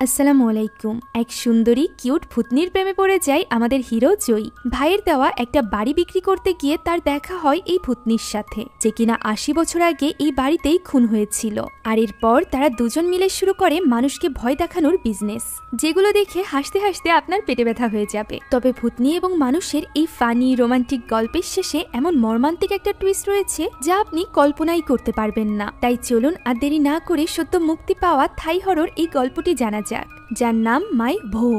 আসসালামু আলাইকুম। এক সুন্দরী কিউট ভূতনির প্রেমে পড়ে যায় আমাদের হিরো জয়ী। ভাইয়ের দেওয়া একটা বাড়ি বিক্রি করতে গিয়ে তার দেখা হয় এই ভূতনির সাথে, যে কিনা ৮০ বছর আগে এই বাড়িতেই খুন হয়েছিল। আর এরপর তারা দুজন মিলে শুরু করে মানুষকে ভয় দেখানোর বিজনেস, যেগুলো দেখে হাসতে হাসতে আপনার পেটে ব্যথা হয়ে যাবে। তবে ভূতনি এবং মানুষের এই ফানি রোমান্টিক গল্পের শেষে এমন মর্মান্তিক একটা টুইস্ট রয়েছে যা আপনি কল্পনাই করতে পারবেন না। তাই চলুন আর দেরি না করে সদ্য মুক্তি পাওয়া থাই হরর এই গল্পটি জানা যাক, যার নাম মাই ভো।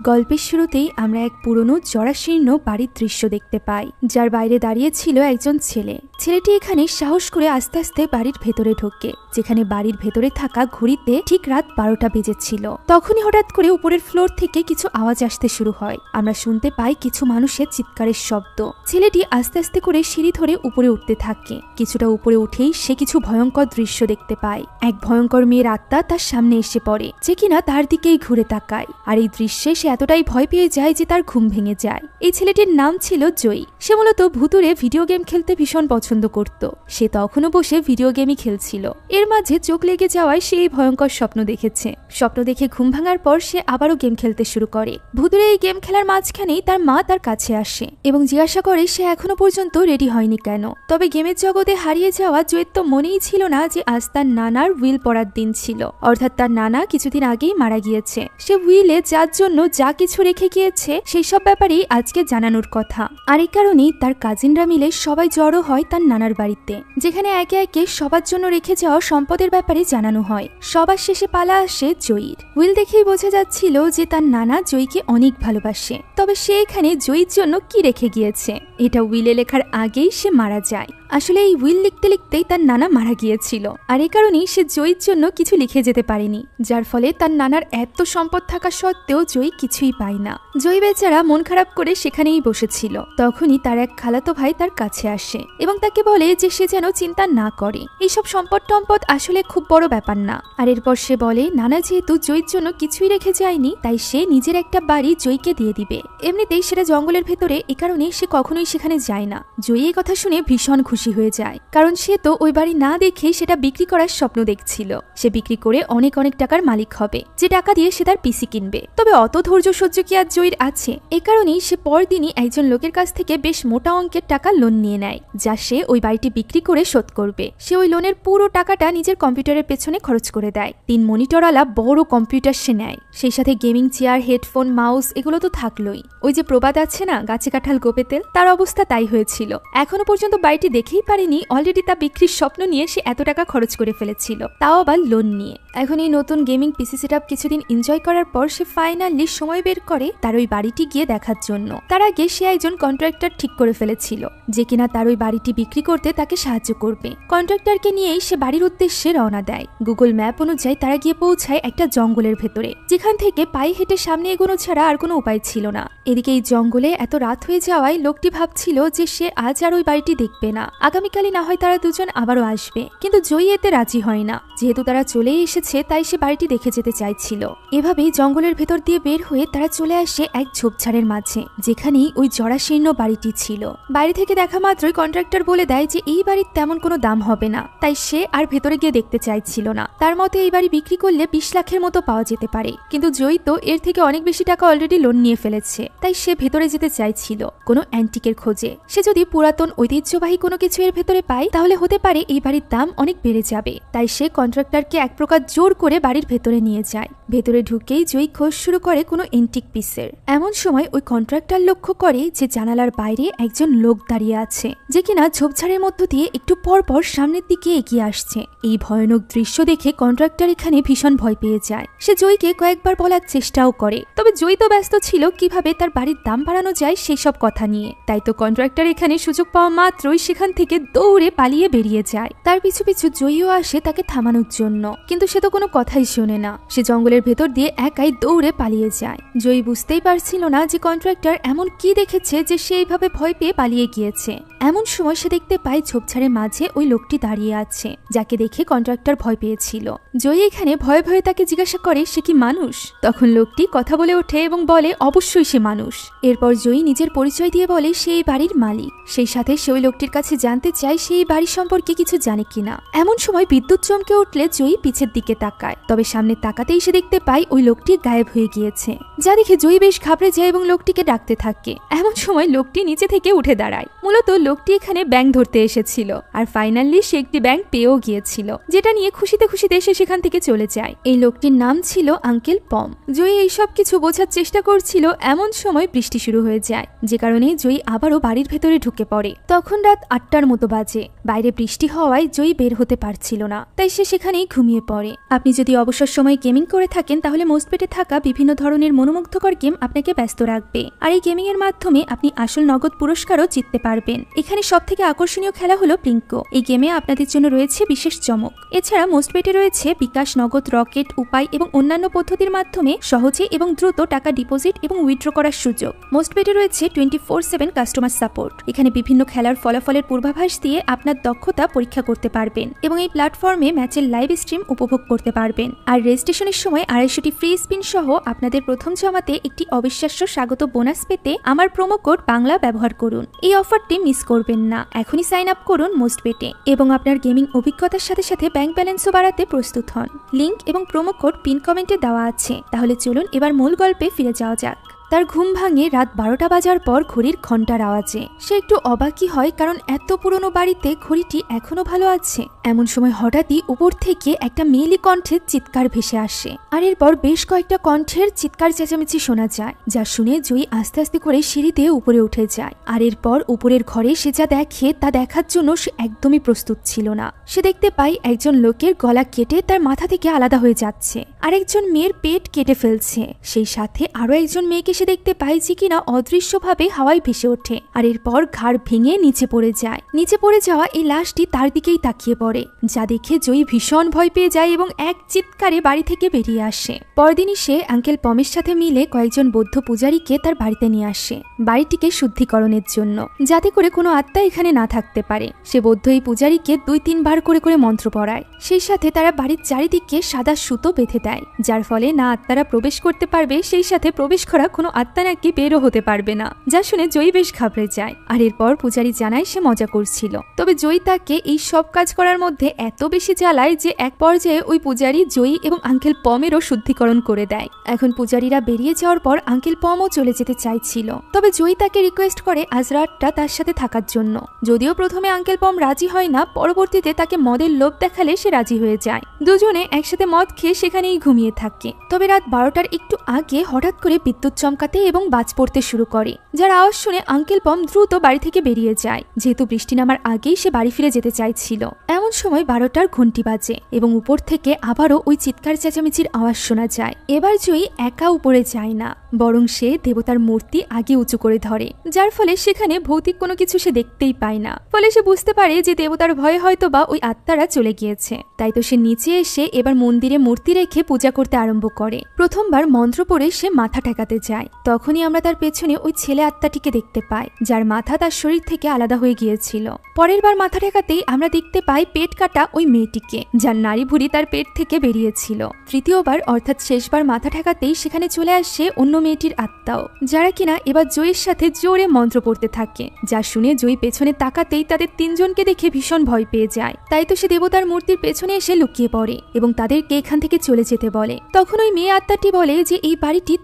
গল্পের শুরুতেই আমরা এক পুরনো জরাশীর্ণ বাড়ির দৃশ্য দেখতে পাই, যার বাইরে দাঁড়িয়ে ছিল একজন ছেলে। ছেলেটি এখানে সাহস করে আস্তে আস্তে বাড়ির ভেতরে ঢোকে, যেখানে বাড়ির ভেতরে থাকা ঘড়িতে ঠিক রাত ১২টা বেজেছিল। তখনই হঠাৎ করে উপরের ফ্লোর থেকে কিছু আওয়াজ আসতে শুরু হয়। আমরা শুনতে পাই কিছু মানুষের চিৎকারের শব্দ। ছেলেটি আস্তে আস্তে করে সিঁড়ি ধরে উপরে উঠতে থাকে। কিছুটা উপরে উঠেই সে কিছু ভয়ঙ্কর দৃশ্য দেখতে পায়। এক ভয়ঙ্কর মেয়ের আত্মা তার সামনে এসে পড়ে, যে কিনা তার দিকেই ঘুরে তাকায়। আর এই দৃশ্যে সে এতটাই ভয় পেয়ে যায় যে তার ঘুম ভেঙে যায়। এই ছেলেটির নাম ছিল জয়ী। সে মূলত ভুতুরে ভিডিও গেম খেলতে ভীষণ পছন্দ করত। সে তখনও বসে ভিডিও গেমই খেলছিল। এর মাঝে চোখ লেগে যাওয়ায় সে এই ভয়ঙ্কর স্বপ্ন দেখেছে। স্বপ্ন দেখে ঘুম ভাঙার পর সে আবারও গেম খেলতে শুরু করে। ভুতুরে এই গেম খেলার মাঝখানেই তার মা তার কাছে আসে এবং জিজ্ঞাসা করে সে এখনো পর্যন্ত রেডি হয়নি কেন। তবে গেমের জগতে হারিয়ে যাওয়া জয়ীর তো মনেই ছিল না যে আজ তার নানার উইল পড়ার দিন ছিল, অর্থাৎ তার নানা কিছুদিন আগেই মারা গিয়েছে। সে উইলে যার জন্য যা কিছু রেখে গিয়েছে সেই সব ব্যাপারেই আজকে জানানোর কথা। আর এই কারণেই তার কাজিনরা মিলে সবাই জড়ো হয় তার নানার বাড়িতে, যেখানে একে একে সবার জন্য রেখে যাওয়া সম্পদের ব্যাপারে জানানো হয়। সবার শেষে পালা আসে জয়ীর। উইল দেখেই বোঝা যাচ্ছিল যে তার নানা জয়ীকে অনেক ভালোবাসে। তবে সে এখানে জয়ীর জন্য কি রেখে গিয়েছে, এটা উইলে লেখার আগেই সে মারা যায়। আসলে এই উইল লিখতে লিখতেই তার নানা মারা গিয়েছিল, আর এই কারণেই সে জয়ীর জন্য কিছু লিখে যেতে পারেনি, যার ফলে তার নানার এত সম্পদ থাকা সত্ত্বেও জয়ী কিছুই পায় না। জয়ী বেচারা মন খারাপ করে সেখানেই বসেছিল। তখনই তার এক খালাতো ভাই তার কাছে আসে এবং তাকে বলে যে সে যেন চিন্তা না করে, এইসব সম্পদ টম্পদ আসলে খুব বড় ব্যাপার না। আর এরপর সে বলে নানা যেহেতু জয়ীর জন্য কিছুই রেখে যায়নি, তাই সে নিজের একটা বাড়ি জয়ীকে দিয়ে দিবে। এমনিতেই সেটা জঙ্গলের ভেতরে, এ কারণে সে কখনোই সেখানে যায় না। জয়ী এই কথা শুনে ভীষণ খুশি হয়ে যায়, কারণ সে তো ওই বাড়ি না দেখে সেটা বিক্রি করার স্বপ্ন দেখছিল। সে বিক্রি করে অনেক অনেক টাকার মালিক হবে, যে টাকা দিয়ে সে তার পিসি কিনবে। তবে অত ধৈর্য সহ্য কি আর জয়ীর আছে? এ কারণেই সে পরদিনই একজন লোকের কাছ থেকে বেশ মোটা অঙ্কের টাকা লোন নিয়ে নেয়, যা সে ওই বাড়িটি বিক্রি করে শোধ করবে। সে ওই লোনের পুরো টাকাটা নিজের কম্পিউটারের পেছনে খরচ করে দেয়। ৩ মনিটরওয়ালা বড় কম্পিউটার সে নেয়, সেই সাথে গেমিং চেয়ার, হেডফোন, মাউস এগুলো তো থাকলোই। ওই যে প্রবাদ আছে না, গাছে কাঁঠাল গোপে তেল, তার অবস্থা তাই হয়েছিল। এখনো পর্যন্ত বাড়িটি দেখেই পারেনি, অলরেডি তা বিক্রির স্বপ্ন নিয়ে সে এত টাকা খরচ করে ফেলেছিল, তাও আবার লোন নিয়ে। এখন এই নতুন গেমিং পিসি সেটআপ কিছুদিন এনজয় করার পর সে ফাইনালি সময় বের করে তার ওই বাড়িটি গিয়ে দেখার জন্য। তার আগে সে একজন কন্ট্রাক্টর ঠিক করে ফেলেছিল, যে কিনা তার ওই বাড়িটি বিক্রি করতে তাকে সাহায্য করবে। কন্ট্রাক্টরকে নিয়েই সে বাড়ির উদ্দেশ্যে রওনা দেয়। গুগল ম্যাপ অনুযায়ী তারা গিয়ে পৌঁছায় একটা জঙ্গলের ভেতরে, যেখান থেকে পায়ে হেঁটে সামনে এগোনো ছাড়া আর কোনো উপায় ছিল না। এদিকে এই জঙ্গলে এত রাত হয়ে যাওয়ায় লোকটি ভাবছিল যে সে আজ আর ওই বাড়িটি দেখবে না, আগামীকালই না হয় তারা দুজন আবারও আসবে। কিন্তু জয়ী এতে রাজি হয় না। যেহেতু তারা চলেই এসেছে, তাই সে বাড়িটি দেখে যেতে চাইছিল। এভাবেই জঙ্গলের ভেতর দিয়ে বের হয়ে তারা চলে আসে এক ঝোপঝাড়ের মাঝে, যেখানেই ওই জরাশীর্ণ বাড়িটি ছিল। বাইরে থেকে দেখা মাত্রই কন্ট্রাক্টর বলে দেয় যে এই বাড়ির তেমন কোনো দাম হবে না, তাই সে আর ভেতরে গিয়ে দেখতে চাইছিল না। তার মতে এই বাড়ি বিক্রি করলে ২০ লাখের মতো পাওয়া যেতে পারে, কিন্তু জয়ী তো এর থেকে অনেক বেশি টাকা অলরেডি লোন নিয়ে ফেলেছে, তাই সে ভেতরে যেতে চাইছিল কোনো অ্যান্টিকের খোঁজে। সে যদি পুরাতন ঐতিহ্যবাহী কোনো কিছু এর ভেতরে পায়, তাহলে হতে পারে এই বাড়ির দাম অনেক বেড়ে যাবে। তাই সে কন্ট্রাক্টরকে এক প্রকার জোর করে বাড়ির ভেতরে নিয়ে যায়। ভেতরে ঢুকেই জয়ী খোঁজ শুরু করে কোনো এন্টিক পিসের। এমন সময় ওই কন্ট্রাক্টর লক্ষ্য করে যে জানালার বাইরে একজন লোক দাঁড়িয়ে আছে, যে কিনা ঝোপঝাড়ের মধ্য দিয়ে একটু পর পর সামনের দিকে এগিয়ে আসছে। এই ভয়ানক দৃশ্য দেখে কন্ট্রাক্টর এখানে ভীষণ ভয় পেয়ে যায়। সে জয়ীকে কয়েকবার বলার চেষ্টাও করে, তবে জয়ী তো ব্যস্ত ছিল কিভাবে তার বাড়ির দাম বাড়ানো যায় সেই সব কথা নিয়ে। তাই তো কন্ট্রাক্টর এখানে সুযোগ পাওয়া মাত্রই সেখান থেকে দৌড়ে পালিয়ে বেরিয়ে যায়। তার পিছু পিছু জয়ীও আসে তাকে থামানোর জন্য, কিন্তু সে তো কোনো কথাই শোনে না। সে জঙ্গলের ভেতর দিয়ে একাই দৌড়ে পালিয়ে যায়। জয়ী বুঝতেই পারছিল না যে কন্ট্রাক্টর এমন কি দেখেছে যে সে এইভাবে ভয় পেয়ে পালিয়ে গিয়েছে। এমন সময় সে দেখতে পায় ঝোপঝাড়ের মাঝে ওই লোকটি দাঁড়িয়ে আছে, যাকে দেখে কন্ট্রাক্টর ভয় পেয়েছিল। জয়ী এখানে ভয়ে ভয়ে তাকে জিজ্ঞাসা করে সে কি মানুষ। তখন লোকটি কথা বলে ওঠে এবং বলে অবশ্যই সে মানুষ। এরপর জয়ী নিজের পরিচয় দিয়ে বলে সে এই বাড়ির মালিক। সেই সাথে সে ওই লোকটির কাছে জানতে চায় সেই বাড়ি সম্পর্কে কিছু জানে কিনা। এমন সময় বিদ্যুৎ চমকে উঠলে জয়ী পিছের দিকে তাকায়, তবে সামনে তাকাতেই সে দেখতে পায় ওই লোকটি গায়েব হয়ে গিয়েছে। যা দেখে জয়ী বেশ ঘাবড়ে যায় এবং লোকটিকে ডাকতে থাকে। এমন সময় লোকটি নিচে থেকে উঠে দাঁড়ায়। মূলত লোকটি এখানে ব্যাঙ ধরতে এসেছিল, আর ফাইনালি সে একটি ব্যাঙ পেয়েও গিয়েছিল, যেটা নিয়ে খুশিতে খুশিতে সে সেখান থেকে চলে যায়। এই লোকটির নাম ছিল আঙ্কেল পম। জয়ী এইসব কিছু বোঝার চেষ্টা করছিল, এমন সময় বৃষ্টি শুরু হয়ে যায়, যে কারণে জয়ী আবারও বাড়ির ভেতরে ঢুকে পড়ে। তখন রাত 8টার মতো বাজে। বাইরে বৃষ্টি হওয়ায় জয়ী বের হতে পারছিল না, তাই সে সেখানেই ঘুমিয়ে পড়ে। আপনি যদি অবসর সময় গেমিং করে থাকেন তাহলে মোস্টবেটে থাকা বিভিন্ন ধরনের মনোমুগ্ধকর গেম আপনাকে ব্যস্ত রাখবে, আর এই গেমিং এর মাধ্যমে আপনি আসল নগদ পুরস্কারও জিততে পারবেন। এখানে সবথেকে আকর্ষণীয় খেলা হলো প্লিঙ্কো। এই গেমে আপনাদের জন্য রয়েছে বিশেষ চমক। এছাড়া মোস্টবেটে রয়েছে বিকাশ, নগদ, রকেট, উপায় এবং অন্যান্য পদ্ধতির মাধ্যমে সহজে এবং দ্রুত টাকা ডিপোজিট এবং উইথড্র করার সুযোগ। মোস্টবেটে রয়েছে 24/7 কাস্টমার সাপোর্ট। এখানে বিভিন্ন খেলার ফলাফলের পূর্বাভাস দিয়ে আপনার দক্ষতা পরীক্ষা করতে পারবেন এবং এই প্ল্যাটফর্মে ম্যাচের লাইভ স্ট্রিম উপভোগ করতে পারবেন। আর রেজিস্ট্রেশনের সময় 250টি ফ্রি স্পিন সহ আপনাদের প্রথম জমাতে একটি অবিশ্বাস্য স্বাগত বোনাস পেতে আমার প্রোমো কোড বাংলা ব্যবহার করুন। এই অফারটি মিস করবেন না। এখনই সাইন আপ করুন মোস্টবেটে এবং আপনার গেমিং অভিজ্ঞতার সাথে সাথে ব্যাংক ব্যালেন্সও বাড়াতে প্রস্তুত হন। লিংক এবং প্রোমো কোড পিন কমেন্টে দেওয়া আছে। তাহলে চলুন এবার মূল গল্পে ফিরে যাওয়া যাক। তার ঘুম ভাঙে রাত 12টা বাজার পর ঘড়ির ঘন্টার আওয়াজে। সে একটু অবাকই হয়, কারণ এত পুরনো বাড়িতে ঘড়িটি এখনো ভালো আছে। এমন সময় হঠাৎই উপর থেকে একটা মেয়েলি কণ্ঠের চিৎকার ভেসে আসে, আর এরপর বেশ কয়েকটা কণ্ঠের চিৎকার চেঁচামেচি শোনা যায়, যা শুনে জয়ী আস্তে আস্তে করে সিঁড়িতে উপরে উঠে যায়। আর এরপর উপরের ঘরে সে যা দেখে তা দেখার জন্য সে একদমই প্রস্তুত ছিল না। সে দেখতে পায় একজন লোকের গলা কেটে তার মাথা থেকে আলাদা হয়ে যাচ্ছে, আর একজন মেয়ের পেট কেটে ফেলছে। সেই সাথে আরো একজন মেয়েকে সে দেখতে পায় যে কিনা অদৃশ্যভাবে হাওয়ায় ভেসে ওঠে, আর এরপর ঘাড় ভেঙে নিচে পড়ে যায়। নিচে পড়ে যাওয়া এই লাশটি তার দিকেই তাকিয়ে পড়ে, যা দেখে জয়ী ভীষণ ভয় পেয়ে যায় এবং এক চিৎকারে বাড়ি থেকে বেরিয়ে আসে। পরদিনই সে আঙ্কেল পমের সাথে মিলে কয়েকজন বৌদ্ধ পূজারীকে তার বাড়িতে নিয়ে আসে বাড়িটিকে শুদ্ধিকরণের জন্য, যাতে করে কোনো আত্মা এখানে না থাকতে পারে। সে বৌদ্ধ এই পূজারীকে 2-3 বার করে করে মন্ত্র পড়ায়। সেই সাথে তারা বাড়ির চারিদিকে সাদা সুতো বেঁধে দেয়, যার ফলে না আত্মারা প্রবেশ করতে পারবে, সেই সাথে প্রবেশ করা কোনো আত্মা নাকি বেরও হতে পারবে না। যা শুনে জয়ী বেশ ঘাবড়ে যায়। আর এরপর পূজারী জানায় সে মজা করছিল, তবে জয়ী তাকে এই সব কাজ করার মধ্যে এত বেশি জ্বালায় যে এক পর্যায়ে ওই পূজারী জয়ী এবং আঙ্কেল পমেরও শুদ্ধিকরণ করে দেয়। এখন পূজারীরা বেরিয়ে যাওয়ার পর আঙ্কেল পমও চলে যেতে চাইছিল, তবে জয়ী তাকে রিকোয়েস্ট করে আজ রাতটা তার সাথে থাকার জন্য। যদিও প্রথমে আঙ্কেল পম রাজি হয় না, পরবর্তীতে তাকে মদের লোভ দেখালে সে রাজি হয়ে যায়। দুজনে একসাথে মদ খেয়ে সেখানেই ঘুমিয়ে থাকে। তবে রাত 12টার একটু আগে হঠাৎ করে বিদ্যুৎ চমকাতে এবং বাজ পড়তে শুরু করে, যার আওয়াজ শুনে আঙ্কেল পম দ্রুত বাড়ি থেকে বেরিয়ে যায়, যেহেতু বৃষ্টি নামার আগেই সে বাড়ি ফিরে যেতে চাইছিল। এমন সময় 12টার ঘন্টি বাজে এবং উপর থেকে আবারও ওই চিৎকার চেঁচামেচির আওয়াজ শোনা যায়। এবার জয়ী একা উপরে যায় না, বরং সে দেবতার মূর্তি আগে উঁচু করে ধরে, যার ফলে সেখানে ভৌতিক কোনো কিছু সে দেখতেই পায় না। ফলে সে বুঝতে পারে যে দেবতার ভয়ে হয়তো বা ওই আত্মারা চলে গিয়েছে। তাই তো সে নিচে এসে এবার মন্দিরে মূর্তি রেখে পূজা করতে আরম্ভ করে। প্রথমবার মন্ত্র পড়ে সে মাথা ঠেকাতে যায়, তখনই আমরা তার পেছনে ওই ছেলে আত্মাটিকে দেখতে পাই, যার মাথা তার শরীর থেকে আলাদা হয়ে গিয়েছিল। পরের বার মাথা ঠেকাতেই আমরা দেখতে পাই পেট কাটা ওই মেয়েটিকে, যার নাড়ি ভুড়ি তার পেট থেকে বেরিয়েছিল। তৃতীয়বার অর্থাৎ শেষবার মাথা ঠেকাতেই সেখানে চলে আসে অন্য মেয়েটির আত্মাও, যারা কিনা এবার জয়ীর সাথে জোরে মন্ত্র পড়তে থাকে। যা শুনে জয়ী পেছনে তাকাতেই তাদের 3 জনকে দেখে ভীষণ ভয় পেয়ে যায়। তাই তো সে দেবতার মূর্তির পেছনে এসে লুকিয়ে পড়ে এবং তাদেরকে এখান থেকে চলে যেতে বলে। তখন ওই মেয়ে আত্মাটি বলে যে এই বাড়িটি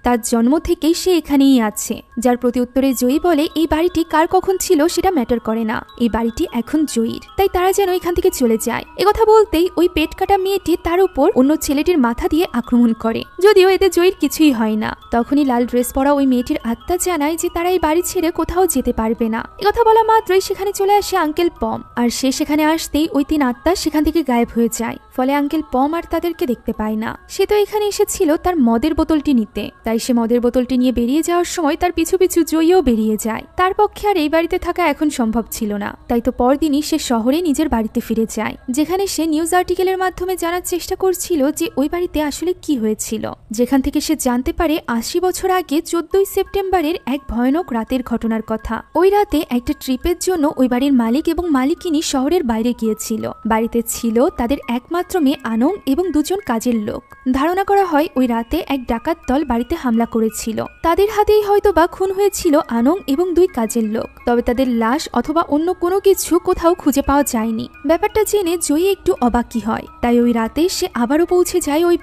তার জন্ম থেকেই সে এখানেই আছে। যার প্রতি উত্তরে জয়ী বলে এই বাড়িটি কার কখন ছিল সেটা ম্যাটার করে না, এই বাড়িটি এখন জয়ীর, তাই তারা যেন এখান থেকে চলে যায়। একথা বলতেই ওই পেট কাটা মেয়েটি তার উপর অন্য ছেলেটির মাথা দিয়ে আক্রমণ করে, যদিও এতে জয়ীর কিছুই হয় না। তখনই লাল ড্রেস পরা ওই মেয়েটির আত্মা জানায় যে তারা এই বাড়ি ছেড়ে কোথাও যেতে পারবে না। একথা বলা মাত্রই সেখানে চলে আসে আঙ্কেল পম, আর সে সেখানে আসতেই ওই 3 আত্মা সেখান থেকে গায়েব হয়ে যায়। ফলে আঙ্কেল পম আর তাদেরকে দেখতে পায় না। সে তো এখানে এসেছিল তার মদের বোতলটি নিতে, তাই সে মদের বোতলটি নিয়ে বেরিয়ে যাওয়ার সময় তার পিছু পিছু জয়ীও বেরিয়ে যায়। তার পক্ষে আর এই বাড়িতে থাকা এখন সম্ভব ছিল না, তাই তো পরদিনই সে শহরে নিজের বাড়িতে ফিরে যায়, যেখানে সে নিউজ আর্টিকেলের মাধ্যমে জানার চেষ্টা করছিল যে ওই বাড়িতে আসলে কি হয়েছিল। যেখান থেকে সে জানতে পারে 80 বছর আগে 14ই সেপ্টেম্বরের এক ভয়ানক রাতের ঘটনার কথা। ওই রাতে একটা ট্রিপের জন্য ওই বাড়ির মালিক এবং মালিকিনী শহরের বাইরে গিয়েছিল। বাড়িতে ছিল তাদের একমাত্র একমাত্র মেয়ে আনং এবং দুজন কাজের লোক। ধারণা করা হয় ওই রাতে এক ডাকাত দল বাড়িতে হামলা করেছিল। তাদের হাতেই হয়তো বা খুন হয়েছিল আনং এবং দুই কাজের লোক। তবে তাদের লাশ অথবা অন্য কোনো কিছু কোথাও খুঁজে পাওয়া যায়নি। ব্যাপারটা জেনে জয়ী একটু অবাকই হয়। তাই ওই রাতে সে আবারও পৌঁছে যায় ওই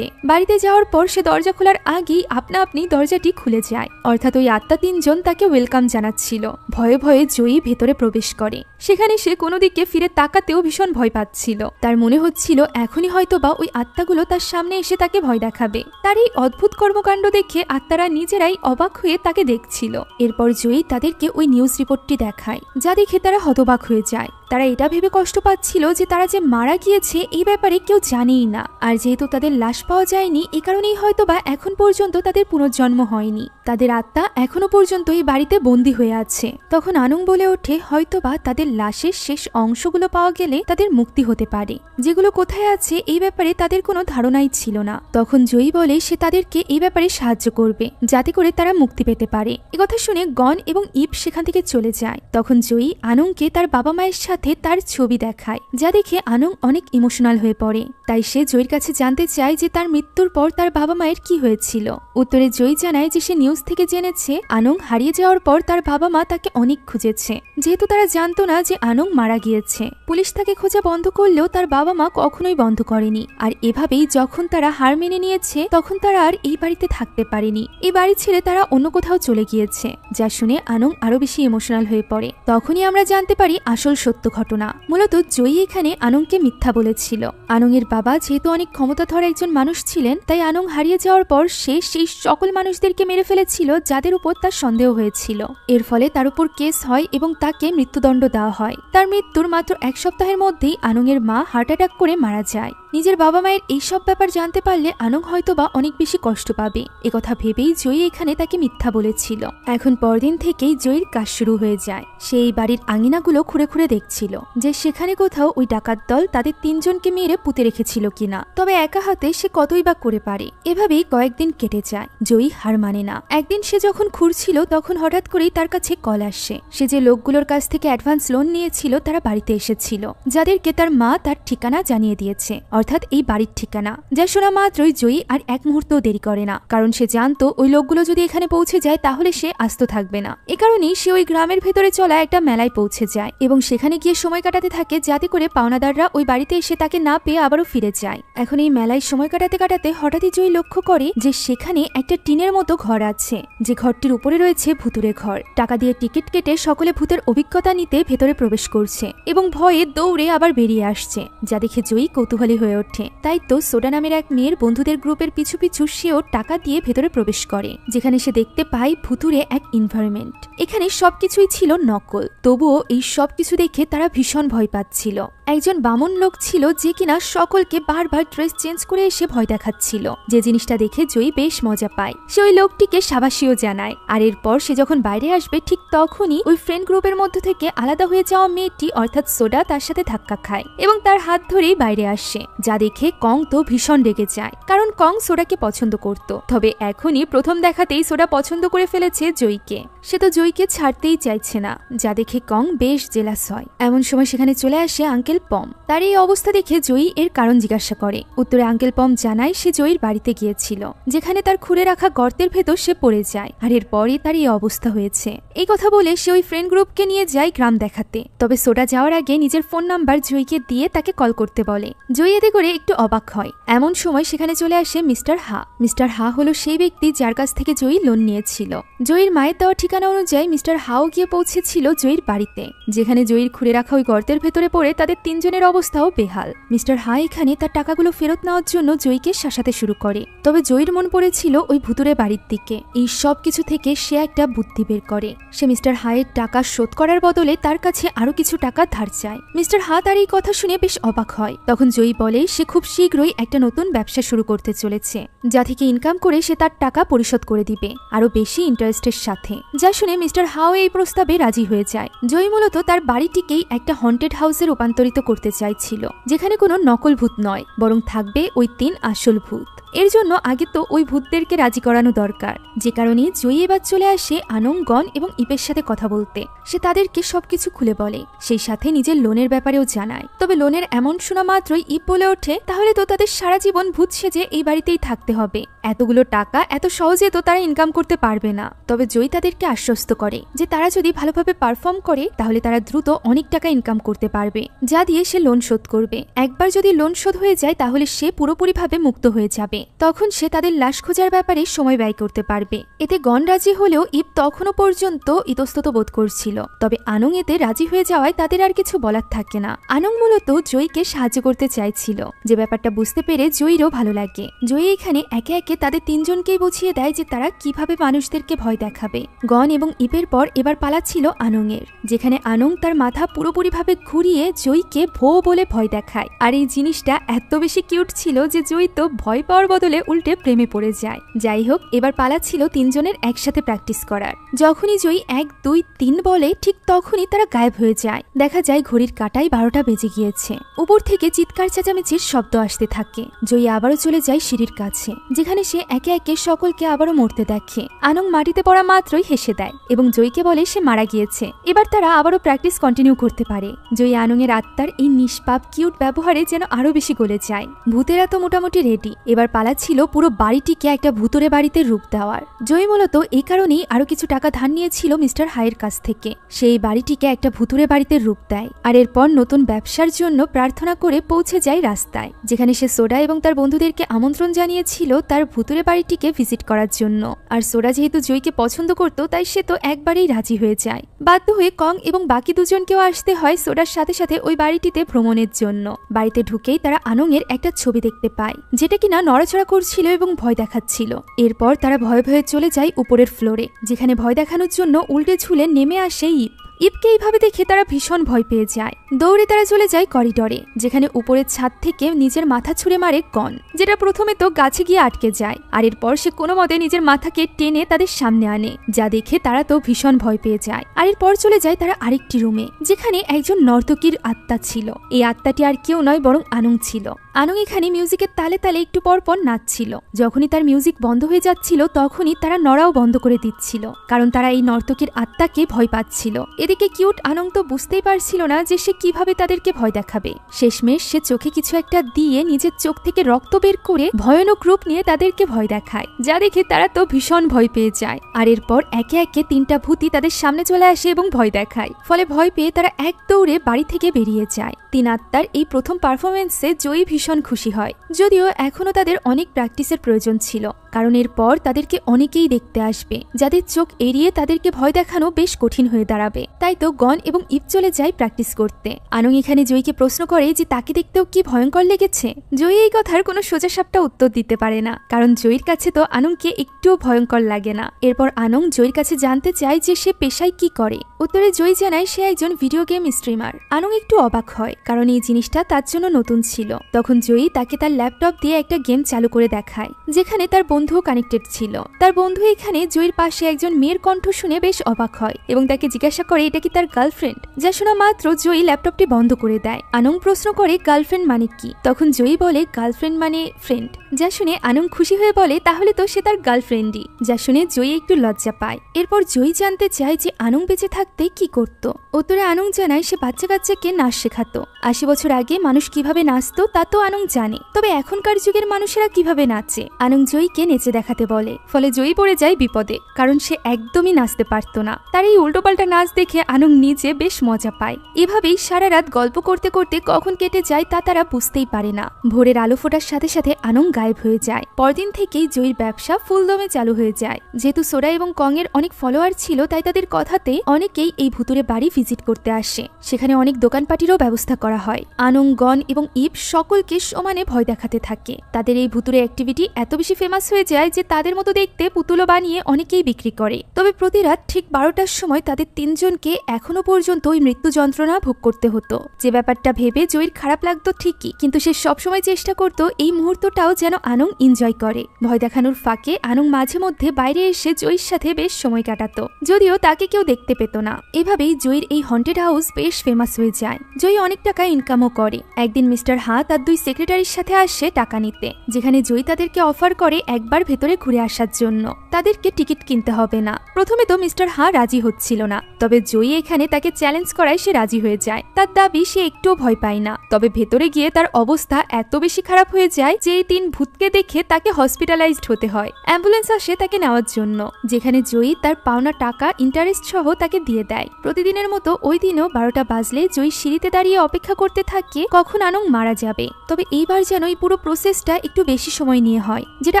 বাড়িতে যাওয়ার পর সে দরজা খোলার আগেই আপনা আপনি দরজাটি খুলে যায়। অর্থাৎ ওই আত্মা তিনজন তাকে ওয়েলকাম জানাচ্ছিল। ভয়ে ভয়ে জয়ী ভেতরে প্রবেশ করে। সেখানে সে কোনো দিকে ফিরে তাকাতেও ভীষণ ভয় পাচ্ছিল। তার মনে হচ্ছিল এখনই হয়তো বা ওই আত্মাগুলো তার সামনে এসে তাকে ভয় দেখাবে। তার এই অদ্ভুত কর্মকাণ্ড দেখে আত্মারা নিজেরাই অবাক হয়ে তাকে দেখছিল। এরপর জয়ী তাদেরকে ওই নিউজ রিপোর্টটি দেখায়, যা দেখে তারা হতবাক হয়ে যায়। তারা এটা ভেবে কষ্ট পাচ্ছিল যে তারা যে মারা গিয়েছে এই ব্যাপারে কেউ জানেই না। আর যেহেতু তাদের লাশ পাওয়া যায়নি, এ কারণেই হয়তোবা এখন পর্যন্ত তাদের পুনর্জন্ম হয়নি। তাদের আত্মা এখনো পর্যন্ত এই বাড়িতে বন্দী হয়ে আছে। তখন আনং বলে ওঠে হয়তোবা তাদের লাশের শেষ অংশগুলো পাওয়া গেলে তাদের মুক্তি হতে পারে, যেগুলো কোথায় আছে এই ব্যাপারে তাদের কোনো ধারণাই ছিল না। তখন জয়ী বলে সে তাদেরকে এই ব্যাপারে সাহায্য করবে, যাতে করে তারা মুক্তি পেতে পারে। একথা শুনে গন এবং ইপ সেখান থেকে চলে যায়। তখন জয়ী আনংকে তার বাবা মায়ের সাথে তার ছবি দেখায়, যা দেখে আনং অনেক ইমোশনাল হয়ে পড়ে। তাই সে জয়ীর কাছে জানতে চায় যে তার মৃত্যুর পর তার বাবা মায়ের কি হয়েছিল। উত্তরে জয়ী জানায় যে সে নিউজ থেকে জেনেছে আনং হারিয়ে যাওয়ার পর তার বাবা মা তাকে অনেক খুঁজেছে, যেহেতু তারা জানতো না যে আনং মারা গিয়েছে। পুলিশ তাকে খোঁজা বন্ধ করলেও তার বাবা মা কখনোই বন্ধ করেনি। আর এভাবেই যখন তারা হার মেনে নিয়েছে তখন তারা আর এই বাড়িতে থাকতে পারেনি। এই বাড়ি ছেড়ে তারা অন্য কোথাও চলে গিয়েছে, যা শুনে আনং আরো বেশি ইমোশনাল হয়ে পড়ে। তখনই আমরা জানতে পারি আসল সত্য ঘটনা। মূলত জয়ী এখানে আনংকে মিথ্যা বলেছিল। আনং এর বাবা যেহেতু অনেক ক্ষমতাধর একজন মানুষ ছিলেন, তাই আনং হারিয়ে যাওয়ার পর সে সেই সকল মানুষদেরকে মেরে ফেলেছিল যাদের উপর তার সন্দেহ হয়েছিল। এর ফলে তার উপর কেস হয় এবং তাকে মৃত্যুদণ্ড দেওয়া হয়। তার মৃত্যুর মাত্র এক সপ্তাহের মধ্যেই আনং এর মা হার্ট অ্যাটাক করে মারা যায়। নিজের বাবা মায়ের এইসব ব্যাপার জানতে পারলে আনং হয়তোবা অনেক বেশি কষ্ট পাবে। একথা ভেবেই জয়ী এখানে তাকে মিথ্যা বলেছিল। এখন পরদিন থেকেই জয়ীর কাজ শুরু হয়ে যায়। সে এই বাড়ির আঙিনাগুলো খুঁড়ে খুঁড়ে দেখছিল যে সেখানে কোথাও ওই ডাকাত দল তাদের তিনজনকে মেরে পুঁতে রেখেছিল কিনা। তবে একা হাতে সে কতই বা করে পারে। এভাবেই কয়েকদিন কেটে যায়। জয়ী হার মানে না। একদিন সে যখন খুঁড়ছিল তখন হঠাৎ করেই তার কাছে কল আসে। সে যে লোকগুলোর কাছ থেকে অ্যাডভান্স লোন নিয়েছিল তারা বাড়িতে এসেছিল, যাদেরকে তার মা তার ঠিকানা জানিয়ে দিয়েছে, অর্থাৎ এই বাড়ির ঠিকানা। যা শোনা মাত্রই জয়ী আর এক মুহূর্তও দেরি করে না, কারণ সে জানতো ওই লোকগুলো যদি এখানে পৌঁছে যায় তাহলে সে আস্ত থাকবে না। এ কারণেই সে ওই গ্রামের ভেতরে চলা একটা মেলায় পৌঁছে যায় এবং সেখানে গিয়ে সময় কাটাতে থাকে, যাতে করে পাওনাদাররা ওই বাড়িতে এসে তাকে না পেয়ে আবারও ফিরে যায়। এখন এই মেলায় সময় কাটাতে কাটাতে হঠাৎই জয়ী লক্ষ্য করে যে সেখানে একটা টিনের মতো ঘর আছে, যে ঘরটির উপরে রয়েছে ভুতুরে ঘর। টাকা দিয়ে টিকিট কেটে সকলে ভূতের অভিজ্ঞতা নিতে ভেতরে প্রবেশ করছে এবং ভয়ে দৌড়ে আবার বেরিয়ে আসছে, যা দেখে জয়ী কৌতূহলী হয়ে ওঠে। তাই তো সোডা নামের এক মেয়ের বন্ধুদের গ্রুপের পিছু পিছু সেও টাকা দিয়ে ভেতরে প্রবেশ করে, যেখানে সে দেখতে পায় ভুতুরে এক এনভায়রনমেন্ট। এখানে সবকিছুই ছিল নকল, তবুও এই সবকিছু দেখে তারা ভীষণ ভয় পাচ্ছিল। একজন বামন লোক ছিল যে কিনা সকলকে বারবার ড্রেস চেঞ্জ করে এসে ভয় দেখাচ্ছিল, যে জিনিসটা দেখে জয়ী বেশ মজা পায়। সে ওই লোকটিকে সাবাসিও জানায়। আর এরপর সে যখন বাইরে আসবে ঠিক তখনই ওই ফ্রেন্ড গ্রুপের মধ্যে থেকে আলাদা হয়ে যাওয়া মেয়েটি অর্থাৎ সোডা তার সাথে ধাক্কা খায় এবং তার হাত ধরেই বাইরে আসে, যা দেখে কং তো ভীষণ রেগে যায়, কারণ কং সোডাকে পছন্দ করত। তবে এখনই প্রথম দেখাতেই সোডা পছন্দ করে ফেলেছে জয়ীকে। সে তো জয়ীকে ছাড়তেই চাইছে না, যা দেখে কং বেশ জেলাস হয়। এমন সময় সেখানে চলে আসে আঙ্কেল পম। তার এই অবস্থা দেখে জয়ী এর কারণ জিজ্ঞাসা করে। উত্তরে আঙ্কেল পম জানায় সে জয়ীর বাড়িতে গিয়েছিল, যেখানে তার খুঁড়ে রাখা গর্তের ভেতর সে পড়ে যায়, আর এরপরই তার এই অবস্থা হয়েছে। এই কথা বলে সে ওই ফ্রেন্ড গ্রুপকে নিয়ে যায় গ্রাম দেখাতে। তবে সোডা যাওয়ার আগে নিজের ফোন নাম্বার জয়ীকে দিয়ে তাকে কল করতে বলে। জয়ী এতে করে একটু অবাক হয়। এমন সময় সেখানে চলে আসে মিস্টার হা। মিস্টার হা হলো সেই ব্যক্তি যার কাছ থেকে জয়ী লোন নিয়েছিল। জয়ীর মায়ের দেওয়া ঠিকানা অনুযায়ী মিস্টার হাও গিয়ে পৌঁছেছিল জয়ীর বাড়িতে, যেখানে জয়ীর খুঁড়ে রাখা ওই গর্তের ভেতরে পড়ে তাদের তিনজনের অবস্থাও বেহাল। মিস্টার হা এখানে তার টাকাগুলো ফেরত নেওয়ার জন্য জয়ীকে শাসাতে শুরু করে। তবে জয়ীর মন পড়েছিল ওই ভুতুরে বাড়ির দিকে। এই সব কিছু থেকে সে একটা বুদ্ধি বের করে। সে মিস্টার হায়ের টাকা শোধ করার বদলে তার কাছে আরো কিছু টাকা ধার চায়। মিস্টার হা তার এই কথা শুনে বেশ অবাক হয়। তখন জয়ী বলে সে খুব শীঘ্রই একটা নতুন ব্যবসা শুরু করতে চলেছে, যা থেকে ইনকাম করে সে তার টাকা পরিশোধ করে দিবে আরো বেশি ইন্টারেস্টের সাথে। যা শুনে মিস্টার হাও এই প্রস্তাবে রাজি হয়ে যায়। জয়ী মূলত তার বাড়িটিকেই একটা হন্টেড হাউসে রূপান্তরিত করতে চাইছিল, যেখানে কোনো নকল ভূত নয়, বরং থাকবে ওই 3 আসল ভূত। এর জন্য আগে তো ওই ভূতদেরকে রাজি করানো দরকার, যে কারণে জয়ী এবার চলে আসে আনং, গন এবং ইপের সাথে কথা বলতে। সে তাদেরকে সবকিছু খুলে বলে, সেই সাথে নিজের লোনের ব্যাপারেও জানায়। তবে লোনের এমন শোনা মাত্রই ইপ বলে ওঠে, তাহলে তো তাদের সারা জীবন ভূত সেজে এই বাড়িতেই থাকতে হবে, এতগুলো টাকা এত সহজে তো তারা ইনকাম করতে পারবে না। তবে জয়ী তাদেরকে আশ্বস্ত করে যে তারা যদি ভালোভাবে পারফর্ম করে তাহলে তারা দ্রুত অনেক টাকা ইনকাম করতে পারবে, যা দিয়ে সে লোন শোধ করবে। একবার যদি লোন শোধ হয়ে যায় তাহলে সে পুরোপুরিভাবে মুক্ত হয়ে যাবে, তখন সে তাদের লাশ খোঁজার ব্যাপারে সময় ব্যয় করতে পারবে। এতে গন রাজি হলেও ইপ তখনও পর্যন্ত ইতস্তত বোধ করছিল। তবে আনং এতে রাজি হয়ে যাওয়ায় তাদের আর কিছু বলার থাকে না। আনং মূলত জয়ীকে সাহায্য করতে চাইছিল, যে ব্যাপারটা বুঝতে পেরে জয়ীরও ভালো লাগে। জয়ী এখানে একে একে তাদের তিনজনকেই বুঝিয়ে দেয় যে তারা কিভাবে মানুষদেরকে ভয় দেখাবে। গন এবং ইপের পর এবার পালা ছিল আনং এর, যেখানে আনং তার মাথা পুরোপুরিভাবে ঘুরিয়ে জয়ীকে ভো বলে ভয় দেখায়। আর এই জিনিসটা এত বেশি কিউট ছিল যে জয়ী তো ভয় পাওয়ার বদলে উল্টে প্রেমে পড়ে যায়। যাই হোক, এবার পালা ছিল তিনজনের একসাথে প্র্যাকটিস করার। যখনই জয়ী 1 2 3 বলে ঠিক তখনই তারা গায়েব হয়ে যায়। দেখা যায় ঘড়ির কাঁটায় 12টা বেজে গিয়েছে। উপর থেকে চিৎকার চেঁচামেচির শব্দ আসতে থাকে। জয়ী আবারও চলে যায় সিঁড়ির কাছে, যেখানে সে একে একে সকলকে আবারও মরতে দেখে। আনং মাটিতে পড়া মাত্রই হেসে দেয় এবং জয়ীকে বলে সে মারা গিয়েছে। এবার তারা আবারও প্র্যাকটিস কন্টিনিউ করতে পারে। জয়ী আনং এর আত্মার এই নিষ্পাপ কিউট ব্যবহারে যেন আরো বেশি গলে যায়। ভূতেরা তো মোটামুটি রেডি, এবার পালা ছিল পুরো বাড়িটিকে একটা ভূতুরে বাড়িতে রূপ দেওয়ার। জয়ী মূলত এই কারণেই আরো কিছু টাকা ধার নিয়েছিল মিস্টার হাইয়ের কাছ থেকে। সেই বাড়িটিকে একটা ভূতুরে বাড়িতে রূপ দেয়, আর এরপর নতুন ব্যবসার জন্য প্রার্থনা করে পৌঁছে যায় রাস্তায়, যেখানে সে সোডা এবং তার বন্ধুদেরকে আমন্ত্রণ জানিয়েছিল তার ভূতুরে বাড়িটিকে ভিজিট করার জন্য। আর সোডা যেহেতু জয়ীকে পছন্দ করত, তাই সে তো একবারেই রাজি হয়ে যায়। বাধ্য হয়ে কং এবং বাকি দুজনকেও আসতে হয় সোডার সাথে সাথে ওই বাড়িটিতে ভ্রমণের জন্য। বাড়িতে ঢুকেই তারা আনং এর একটা ছবি দেখতে পায়, যেটা কিনা নড়াচড়া করছিল এবং ভয় দেখাচ্ছিল। এরপর তারা ভয়ে ভয়ে চলে যায় উপরের ফ্লোরে, যেখানে ভয় দেখানোর জন্য উল্টে ঝুলে নেমে আসে ইপ। ইপকে এইভাবে দেখে তারা ভীষণ ভয় পেয়ে যায়। দৌড়ে তারা চলে যায় করিডরে, যেখানে উপরের ছাদ থেকে নিজের মাথা ছুঁড়ে মারে গন, যেটা প্রথমে তো গাছে গিয়ে আটকে যায়। আর এরপর সে কোনো মতে নিজের মাথাকে টেনে তাদের সামনে আনে, যা দেখে তারা তো ভীষণ ভয় পেয়ে যায়। আর এরপর চলে যায় তারা আরেকটি রুমে, যেখানে একজন নর্তকীর আত্মা ছিল। এই আত্মাটি আর কেউ নয় বরং আনং ছিল। আনং এখানে মিউজিকের তালে তালে একটু পর পর নাচছিল। যখনই তার মিউজিক বন্ধ হয়ে যাচ্ছিল তখনই তারা নড়াও বন্ধ করে দিচ্ছিল, কারণ তারা এই নর্তকীর আত্মাকে ভয় পাচ্ছিল। এদিকে কিউট আনং তো বুঝতেই পারছিল না যে সে কিভাবে তাদেরকে ভয় দেখাবে। শেষমেশ সে চোখে কিছু একটা দিয়ে নিজের চোখ থেকে রক্ত বের করে ভয়ানক রূপ নিয়ে তাদেরকে ভয় দেখায়, যা দেখে তারা তো ভীষণ ভয় পেয়ে যায়। আর এরপর একে একে 3টা ভূতই তাদের সামনে চলে আসে এবং ভয় দেখায়। ফলে ভয় পেয়ে তারা এক দৌড়ে বাড়ি থেকে বেরিয়ে যায়। 3 আত্মার এই প্রথম পারফরমেন্সে জয়ী ভীষণ খুশি হয়, যদিও এখনো তাদের অনেক প্র্যাকটিসের প্রয়োজন ছিল, কারণ এরপর তাদেরকে অনেকেই দেখতে আসবে, যাদের চোখ এড়িয়ে তাদেরকে ভয় দেখানো বেশ কঠিন হয়ে দাঁড়াবে। তাই তো গন এবং ইপ চলে যায় প্র্যাকটিস করতে। আনং এখানে জয়ীকে প্রশ্ন করে যে তাকে দেখতেও কি ভয়ঙ্কর লেগেছে। জয়ী এই কথার কোনো সোজাসাপটা উত্তর দিতে পারে না, কারণ জয়ীর কাছে তো আনংকে একটুও ভয়ঙ্কর লাগে না। এরপর আনং জয়ীর কাছে জানতে চায় যে সে পেশায় কি করে। উত্তরে জয়ী জানায় সে একজন ভিডিও গেম স্ট্রিমার। আনং একটু অবাক হয়, কারণ এই জিনিসটা তার জন্য নতুন ছিল। তখন জয়ী তাকে তার ল্যাপটপ দিয়ে একটা গেম চালু করে দেখায়, যেখানে তার বন্ধুও কানেক্টেড ছিল। তার বন্ধু এখানে জয়ীর পাশে একজন মেয়ের কণ্ঠ শুনে বেশ অবাক হয় এবং তাকে জিজ্ঞাসা করে এটা কি তার গার্লফ্রেন্ড। যা শোনা মাত্র জয়ী ল্যাপটপটি বন্ধ করে দেয়। আনং প্রশ্ন করে গার্লফ্রেন্ড মানে কি। তখন জয়ী বলে গার্লফ্রেন্ড মানে ফ্রেন্ড। যা শুনে আনং খুশি হয়ে বলে তাহলে তো সে তার গার্লফ্রেন্ডই। যা শুনে জয়ী একটু লজ্জা পায়। এরপর জয়ী জানতে চায় যে আনং বেঁচে থাকতে কি করত। উত্তরে আনং জানায় সে বাচ্চা কাচ্চাকে নাচ শেখাতো। 80 বছর আগে মানুষ কিভাবে নাচতো তা তো আনং জানে, তবে এখনকার যুগের মানুষেরা কিভাবে নাচে আনং জয়ীকে নেচে দেখাতে বলে। ফলে জয়ী পড়ে যায় বিপদে, কারণ সে একদমই নাচতে পারত না। তার এই উল্টোপাল্টা নাচ দেখে আনং নিজে বেশ মজা পায়। এভাবেই সারা রাত গল্প করতে করতে কখন কেটে যায় তা তারা বুঝতেই পারে না। ভোরের আলো ফোটার সাথে সাথে আনং গায়েব হয়ে যায়। পরদিন থেকেই জয়ীর ব্যবসা ফুলদমে চালু হয়ে যায়। যেহেতু সোডা এবং কং এর অনেক ফলোয়ার ছিল, তাই তাদের কথাতে অনেকেই এই ভুতুরে বাড়ি ভিজিট করতে আসে। সেখানে অনেক দোকানপাটিরও ব্যবস্থা করা হয়। আনং, গন এবং ইপ সকলকে সমানে ভয় দেখাতে থাকে। তাদের এই ভুতুরে অ্যাক্টিভিটি এত বেশি ফেমাস হয়ে হয়ে যায় যে তাদের মতো দেখতে পুতুলো বানিয়ে অনেকেই বিক্রি করে। তবে প্রতি রাত ঠিক 12টার সময় তাদের 3 জনকে এখনো পর্যন্ত ওই মৃত্যু যন্ত্রণা ভোগ করতে হতো। যে ব্যাপারটা ভেবে জয়ীর খারাপ লাগতো ঠিকই, কিন্তু সে সবসময় চেষ্টা করতো এই মুহূর্তটাও যেন আনং এনজয় করে। ভয় দেখানোর ফাঁকে আনং মাঝে মধ্যে বাইরে এসে জয়ীর সাথে বেশ সময় কাটাতো, যদিও তাকে কেউ দেখতে পেত না। এভাবেই জয়ীর এই হন্টেড হাউস বেশ ফেমাস হয়ে যায়। জয়ী অনেক টাকা ইনকামও করে। একদিন মিস্টার হা তার 2 সেক্রেটারির সাথে আসে টাকা নিতে, যেখানে জয়ী তাদেরকে অফার করে একবার ভেতরে ঘুরে আসার জন্য। তাদেরকে টিকিট কিনতে হবে না। প্রথমে তো মিস্টার হা রাজি হচ্ছিল না, তবে জয়ী এখানে তাকে চ্যালেঞ্জ করায় সে রাজি হয়ে যায়। তার দাবি সে একটুও ভয় পায় না। তবে ভেতরে গিয়ে তার অবস্থা এত বেশি খারাপ হয়ে যায় যে এই 3 ভূতকে দেখে তাকে হসপিটালাইজড হতে হয়। অ্যাম্বুলেন্স আসে তাকে নেওয়ার জন্য, যেখানে জয়ী তার পাওনা টাকা ইন্টারেস্ট সহ তাকে দিয়ে দেয়। প্রতিদিনের মতো ওই দিনও 12টা বাজলে জয়ী সিঁড়িতে দাঁড়িয়ে অপেক্ষা করতে থাকে কখন আনং মারা যাবে। তবে এইবার যেন এই পুরো প্রসেসটা একটু বেশি সময় নিয়ে হয়, যেটা